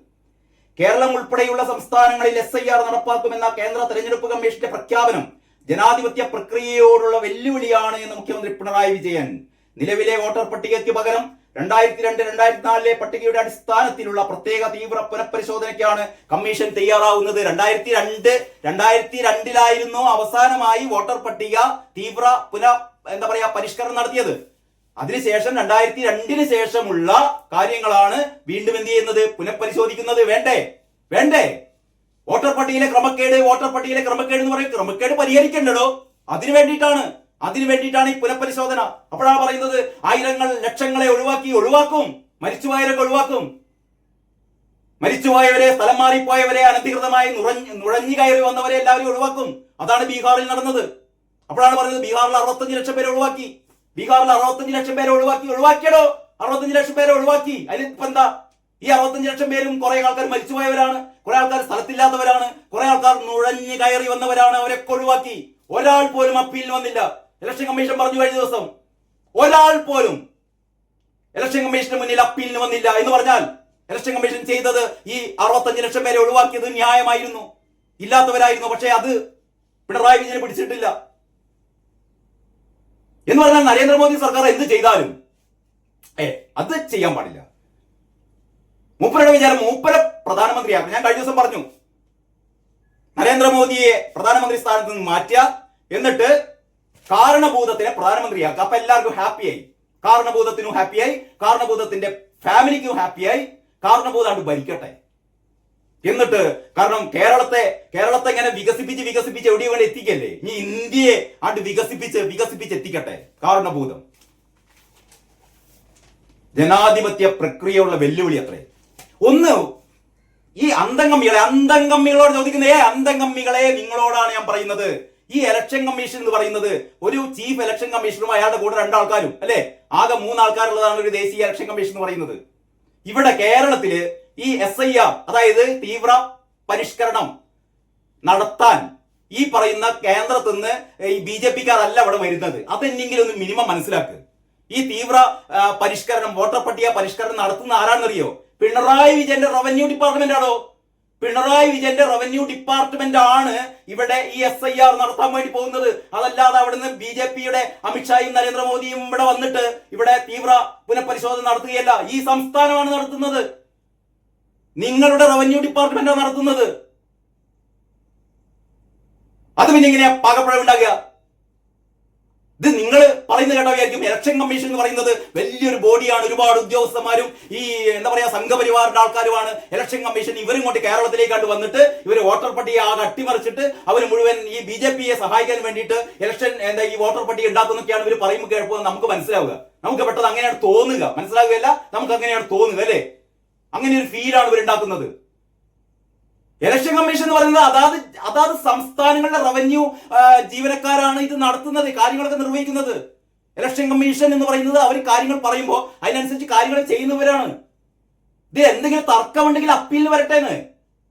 കേരളം ഉൾപ്പെടെയുള്ള സംസ്ഥാനങ്ങളിൽ SIR നടപ്പാക്കുമെന്ന കേന്ദ്ര തെരഞ്ഞെടുപ്പ് കമ്മീഷന്റെ പ്രഖ്യാപനം ജനാധിപത്യ പ്രക്രിയയോടുള്ള വെല്ലുവിളിയാണ് എന്ന് മുഖ്യമന്ത്രി പിണറായി വിജയൻ. നിലവിലെ വോട്ടർ പട്ടികയ്ക്ക് പകരം 2002-2004 പട്ടികയുടെ അടിസ്ഥാനത്തിലുള്ള പ്രത്യേക തീവ്ര പുനഃപരിശോധനയ്ക്കാണ് കമ്മീഷൻ തയ്യാറാവുന്നത്. 2002-ലായിരുന്നു അവസാനമായി വോട്ടർ പട്ടിക തീവ്ര പരിഷ്കരണം നടത്തിയത്. അതിനുശേഷം 2002 ശേഷമുള്ള കാര്യങ്ങളാണ് വീണ്ടും എന്ത് ചെയ്യുന്നത്? പുനഃപരിശോധിക്കുന്നത്. വേണ്ടേ? വോട്ടർ പട്ടികയിലെ ക്രമക്കേട് എന്ന് പറയും. ക്രമക്കേട് പരിഹരിക്കണ്ടോ? അതിനു വേണ്ടിയിട്ടാണ് ഈ പുനഃപരിശോധന. അപ്പോഴാണ് പറയുന്നത് ആയിരങ്ങൾ ലക്ഷങ്ങളെ ഒഴിവാക്കും, മരിച്ചുപോയവരെ, സ്ഥലം മാറിപ്പോയവരെ, അനധികൃതമായി നുഴഞ്ഞു കയറി വന്നവരെ എല്ലാവരും ഒഴിവാക്കും. അതാണ് ബീഹാറിൽ നടന്നത്. അപ്പോഴാണ് പറയുന്നത് ബീഹാറിൽ 65 ലക്ഷം പേരെ ഒഴിവാക്കി. ഒഴിവാക്കിയടോ. 65 ലക്ഷം പേരെ ഒഴിവാക്കി. അതിലിപ്പോ എന്താ? ഈ 65 ലക്ഷം പേരും കുറെ ആൾക്കാർ മരിച്ചുപോയവരാണ്, കുറെ ആൾക്കാർ സ്ഥലത്തില്ലാത്തവരാണ്, കുറെ ആൾക്കാർ നുഴഞ്ഞു കയറി വന്നവരാണ്. അവരൊക്കെ ഒഴിവാക്കി. ഒരാൾ പോലും അപ്പീലിന് വന്നില്ല. ഇലക്ഷൻ കമ്മീഷൻ പറഞ്ഞു കഴിഞ്ഞ ദിവസം ഒരാൾ പോലും ഇലക്ഷൻ കമ്മീഷന് മുന്നിൽ അപ്പീലിന് വന്നില്ല എന്ന് പറഞ്ഞാൽ ഇലക്ഷൻ കമ്മീഷൻ ചെയ്തത് ഈ 65 ലക്ഷം പേരെ ഒഴിവാക്കിയത് ന്യായമായിരുന്നു, ഇല്ലാത്തവരായിരുന്നു. പക്ഷേ അത് പിണറായി വിജയനെ പിടിച്ചിട്ടില്ല എന്ന് പറഞ്ഞാൽ നരേന്ദ്രമോദി സർക്കാർ എന്ത് ചെയ്താലും അത് ചെയ്യാൻ പാടില്ല. മൂപ്പരുടെ വിചാരം മൂപ്പരെ പ്രധാനമന്ത്രിയാക്കും. ഞാൻ കഴിഞ്ഞ ദിവസം പറഞ്ഞു, നരേന്ദ്രമോദിയെ പ്രധാനമന്ത്രി സ്ഥാനത്ത് നിന്ന് മാറ്റുക, എന്നിട്ട് കാരണഭൂതത്തിനെ പ്രധാനമന്ത്രിയാക്കുക. അപ്പൊ എല്ലാവർക്കും ഹാപ്പിയായി. കാരണഭൂതത്തിനും ഹാപ്പിയായി, കാരണഭൂതത്തിന്റെ ഫാമിലിക്കും ഹാപ്പിയായി. കാരണഭൂതം ഭരിക്കട്ടെ. എന്നിട്ട് കാരണം കേരളത്തെ ഇങ്ങനെ വികസിപ്പിച്ച് എവിടെ വേണ്ടി എത്തിക്കല്ലേ? ഇനി ഇന്ത്യയെ വികസിപ്പിച്ച് എത്തിക്കട്ടെ കാരണഭൂതം. ജനാധിപത്യ പ്രക്രിയയുള്ള വെല്ലുവിളി അത്രേ. ഒന്ന്, ഈ അന്തംഗമ്മികളോട് ചോദിക്കുന്നത്, അന്തംഗമ്മികളെ നിങ്ങളോടാണ് ഞാൻ പറയുന്നത്. ഈ ഇലക്ഷൻ കമ്മീഷൻ എന്ന് പറയുന്നത് ഒരു ചീഫ് ഇലക്ഷൻ കമ്മീഷണറും അയാളുടെ കൂടെ 2 ആൾക്കാരും അല്ലെ, ആകെ 3 ആൾക്കാരുള്ളതാണ് ഒരു ദേശീയ ഇലക്ഷൻ കമ്മീഷൻ എന്ന് പറയുന്നത്. ഇവിടെ കേരളത്തില് ഈ SIR അതായത് തീവ്ര പരിഷ്കരണം നടത്താൻ ഈ പറയുന്ന കേന്ദ്രത്തിൽ നിന്ന് ഈ BJP-ക്കാരല്ല ഇവിടെ വരുന്നത്. അതെന്നെങ്കിലും ഒന്ന് മിനിമം മനസ്സിലാക്കുക. ഈ തീവ്ര പരിഷ്കരണം, വോട്ടർ പട്ടിക പരിഷ്കരണം നടത്തുന്ന ആരാണെന്നറിയോ? പിണറായി വിജയന്റെ റവന്യൂ ഡിപ്പാർട്ട്മെന്റ് ആണോ? പിണറായി വിജയന്റെ റവന്യൂ ഡിപ്പാർട്ട്മെന്റ് ആണ് ഇവിടെ ഈ SIR നടത്താൻ വേണ്ടി പോകുന്നത്. അതല്ലാതെ അവിടുന്ന് BJP-യുടെ അമിത്ഷായും നരേന്ദ്രമോദിയും ഇവിടെ വന്നിട്ട് ഇവിടെ തീവ്ര പുനഃപരിശോധന നടത്തുകയല്ല. ഈ സംസ്ഥാനമാണ് നടത്തുന്നത്. നിങ്ങളുടെ റവന്യൂ ഡിപ്പാർട്ട്മെന്റാണ് നടത്തുന്നത്. അത് പിന്നെ എങ്ങനെയാ പാകപ്പഴ ഉണ്ടാകുക? ഇത് നിങ്ങൾ പറയുന്നത് കേട്ടോ വിചാരിക്കും ഇലക്ഷൻ കമ്മീഷൻ എന്ന് പറയുന്നത് വലിയൊരു ബോഡിയാണ്, ഒരുപാട് ഉദ്യോഗസ്ഥന്മാരും ഈ സംഘപരിവാറിന്റെ ആൾക്കാരുമാണ് ഇലക്ഷൻ കമ്മീഷൻ. ഇവരും കൊണ്ട് കേരളത്തിലേക്ക് വന്നിട്ട് ഇവർ വോട്ടർ പട്ടിക ആകെ അട്ടിമറിച്ചിട്ട് അവർ മുഴുവൻ ഈ BJP-യെ സഹായിക്കാൻ വേണ്ടിയിട്ട് ഇലക്ഷൻ ഈ വോട്ടർ പട്ടിക ഉണ്ടാക്കുന്നൊക്കെയാണ് ഇവർ പറയുമ്പോൾ കേൾപ്പോൾ നമുക്ക് മനസ്സിലാവുക. നമുക്ക് പെട്ടെന്ന് അങ്ങനെയാണ് തോന്നുക, മനസ്സിലാവുകയല്ല, നമുക്ക് അങ്ങനെയാണ് തോന്നുക അല്ലേ? അങ്ങനെ ഒരു ഫീലാണ് ഇവർ ഉണ്ടാക്കുന്നത്. ഇലക്ഷൻ കമ്മീഷൻ എന്ന് പറയുന്നത് അതാത് സംസ്ഥാനങ്ങളുടെ റവന്യൂ ജീവനക്കാരാണ് ഇത് നടത്തുന്നത്, കാര്യങ്ങളൊക്കെ നിർവഹിക്കുന്നത്. ഇലക്ഷൻ കമ്മീഷൻ എന്ന് പറയുന്നത് അവർ കാര്യങ്ങൾ പറയുമ്പോൾ അതിനനുസരിച്ച് കാര്യങ്ങൾ ചെയ്യുന്നവരാണ്. ഇത് എന്തെങ്കിലും തർക്കമുണ്ടെങ്കിൽ അപ്പീലിന് വരട്ടെന്ന്,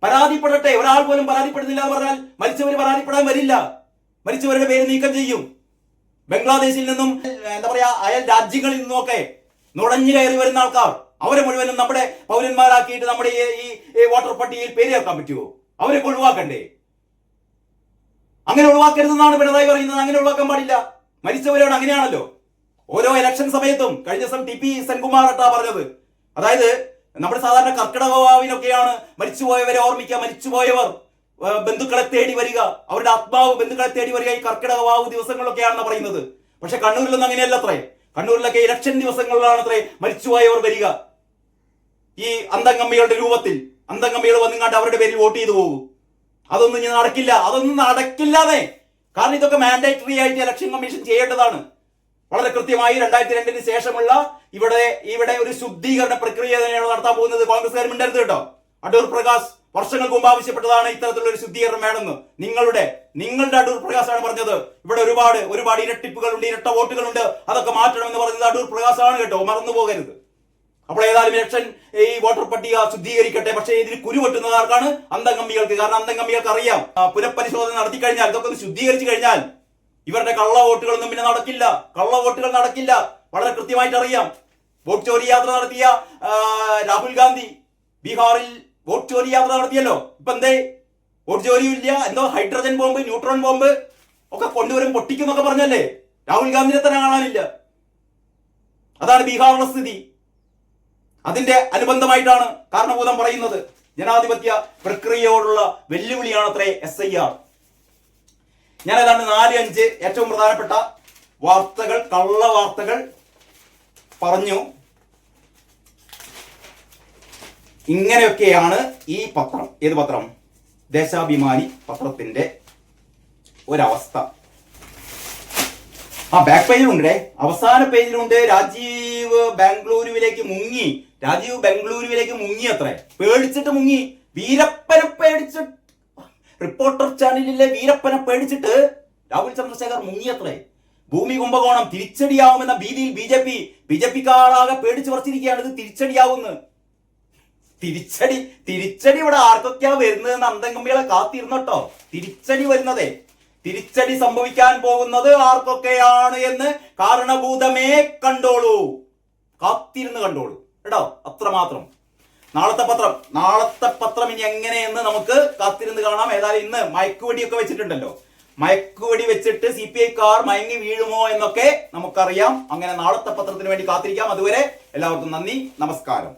പരാതിപ്പെടട്ടെ. ഒരാൾ പോലും പരാതിപ്പെടുന്നില്ല എന്ന് പറഞ്ഞാൽ മരിച്ചവർ പരാതിപ്പെടാൻ വരില്ല. മരിച്ചവരുടെ പേര് നീക്കം ചെയ്യും. ബംഗ്ലാദേശിൽ നിന്നും അയൽ രാജ്യങ്ങളിൽ നിന്നുമൊക്കെ നുഴഞ്ഞു കയറി വരുന്ന ആൾക്കാർ അവരെ മുഴുവനും നമ്മുടെ പൗരന്മാരാക്കിയിട്ട് നമ്മുടെ ഈ വോട്ടർ പട്ടികയിൽ പേര് ചേർക്കാൻ പറ്റുമോ? അവരെ ഒഴിവാക്കണ്ടേ? അങ്ങനെ ഒഴിവാക്കരുതെന്നാണ് പിണറായി പറയുന്നത്. അങ്ങനെ ഒഴിവാക്കാൻ പാടില്ല. മരിച്ചവരോട് അങ്ങനെയാണല്ലോ ഓരോ ഇലക്ഷൻ സമയത്തും. കഴിഞ്ഞ ദിവസം TP സെൻകുമാർ പറഞ്ഞത്, അതായത് നമ്മുടെ സാധാരണ കർക്കിടക വാവിനൊക്കെയാണ് മരിച്ചുപോയവരെ ഓർമ്മിക്കുക, മരിച്ചുപോയവർ ബന്ധുക്കളെ തേടി വരിക, അവരുടെ ആത്മാവ് ബന്ധുക്കളെ തേടി വരിക ഈ കർക്കിടക വാവ് ദിവസങ്ങളിലൊക്കെയാണെന്ന് പറയുന്നത്. പക്ഷെ കണ്ണൂരിലൊന്നും അങ്ങനെയല്ല അത്രേ. കണ്ണൂരിലൊക്കെ ഇലക്ഷൻ ദിവസങ്ങളിലാണ് അത്രേ മരിച്ചുപോയവർ വരിക. ഈ അന്തംഗമ്മികളുടെ രൂപത്തിൽ അന്തംഗമ്മികൾ വന്നുകൊണ്ട് അവരുടെ പേരിൽ വോട്ട് ചെയ്തു പോകും. അതൊന്നും ഇനി നടക്കില്ലാതെ. കാരണം ഇതൊക്കെ മാൻഡേറ്ററി ആയിട്ട് ഇലക്ഷൻ കമ്മീഷൻ ചെയ്യേണ്ടതാണ്. വളരെ കൃത്യമായി 2002 ശേഷമുള്ള ഇവിടെ ഒരു ശുദ്ധീകരണ പ്രക്രിയ തന്നെയാണ് നടത്താൻ പോകുന്നത്. കോൺഗ്രസ്സുകാർ മിണ്ടരുത് കേട്ടോ. അടൂർ പ്രകാശ് വർഷങ്ങൾക്ക് മുമ്പ് ആവശ്യപ്പെട്ടതാണ് ഇത്തരത്തിലുള്ള ഒരു ശുദ്ധീകരണം വേണമെന്ന്. നിങ്ങളുടെ അടൂർ പ്രകാശാണ് പറഞ്ഞത്. ഇവിടെ ഒരുപാട് ഇരട്ടിപ്പുകളുണ്ട്, ഇരട്ട വോട്ടുകളുണ്ട്, അതൊക്കെ മാറ്റണമെന്ന് പറഞ്ഞത് അടൂർ പ്രകാശാണ് കേട്ടോ, മറന്നു പോകരുത്. അപ്പോൾ ഏതായാലും ഇലക്ഷൻ ഈ വോട്ടർ പട്ടിക ശുദ്ധീകരിക്കട്ടെ. പക്ഷേ ഇതിൽ കുരുവെട്ടുന്നത് ആർക്കാണ്? അന്തംകമ്മികൾക്ക്. കാരണം അന്തംകമ്മികൾക്ക് അറിയാം, പുനഃപരിശോധന നടത്തി കഴിഞ്ഞാൽ, ഇതൊക്കെ ഒന്ന് ശുദ്ധീകരിച്ചു കഴിഞ്ഞാൽ ഇവരുടെ കള്ള വോട്ടുകളൊന്നും പിന്നെ നടക്കില്ല. കള്ള വോട്ടുകൾ നടക്കില്ല, വളരെ കൃത്യമായിട്ട് അറിയാം. വോട്ട് ചോരി യാത്ര നടത്തിയ രാഹുൽ ഗാന്ധി ബീഹാറിൽ വോട്ട് ചോരി യാത്ര നടത്തിയല്ലോ. ഇപ്പൊ എന്തേ? വോട്ട് ചോരിയും ഇല്ല, എന്തോ ഹൈഡ്രജൻ ബോംബ്, ന്യൂട്രോൺ ബോംബ് ഒക്കെ കൊണ്ടുവരും, പൊട്ടിക്കുന്നൊക്കെ പറഞ്ഞല്ലേ. രാഹുൽ ഗാന്ധിനെ തന്നെ കാണാനില്ല. അതാണ് ബീഹാറിലെ സ്ഥിതി. അതിന്റെ അനുബന്ധമായിട്ടാണ് കാരണഭൂതം പറയുന്നത്. ജനാധിപത്യ പ്രക്രിയയോടുള്ള വെല്ലുവിളിയാണത്രേ SIR. ഞാൻ ഏതാണ്ട് 4-5 ഏറ്റവും പ്രധാനപ്പെട്ട വാർത്തകൾ, കള്ള വാർത്തകൾ പറഞ്ഞു. ഇങ്ങനെയൊക്കെയാണ് ഈ പത്രം, ഏത് പത്രം? ദേശാഭിമാനി പത്രത്തിന്റെ ഒരവസ്ഥ. ബാക്ക് പേജിലുണ്ടേ, അവസാന പേജിലുണ്ട്. രാജീവ് ബാംഗ്ലൂരുവിലേക്ക് മുങ്ങി. രാജീവ് ബാംഗ്ലൂരുവിലേക്ക് മുങ്ങി അത്രേ. പേടിച്ചിട്ട് മുങ്ങി. വീരപ്പനെ പേടിച്ചിട്ട്, റിപ്പോർട്ടർ ചാനലിലെ വീരപ്പനെ പേടിച്ചിട്ട് രാഹുൽ ചന്ദ്രശേഖർ മുങ്ങിയത്രേ. ഭൂമി കുംഭകോണം തിരിച്ചടിയാവുമെന്ന ഭീതിയിൽ BJP-ക്കാരാകെ പേടിച്ചു പറിച്ചിരിക്കുകയാണ്. ഇത് തിരിച്ചടിയാവുമെന്ന്. തിരിച്ചടി ഇവിടെ ആർക്കൊക്കെയാ വരുന്നതെന്ന് അന്തംകമ്മികളെ കാത്തിരുന്നോട്ടോ. തിരിച്ചടി വരുന്നതേ, തിരിച്ചടി സംഭവിക്കാൻ പോകുന്നത് ആർക്കൊക്കെയാണ് എന്ന് കാരണഭൂതമേ കണ്ടോളൂ, കാത്തിരുന്ന് കണ്ടോളൂ കേട്ടോ. അത്രമാത്രം. നാളത്തെ പത്രം ഇനി എങ്ങനെയെന്ന് നമുക്ക് കാത്തിരുന്ന് കാണാം. ഏതായാലും ഇന്ന് മയക്കുവെടിയൊക്കെ വെച്ചിട്ടുണ്ടല്ലോ. മയക്കുവെടി വെച്ചിട്ട് CPI-ക്കാർ മയങ്ങി വീഴുമോ എന്നൊക്കെ നമുക്കറിയാം. അങ്ങനെ നാളത്തെ പത്രത്തിന് വേണ്ടി കാത്തിരിക്കാം. അതുവരെ എല്ലാവർക്കും നന്ദി, നമസ്കാരം.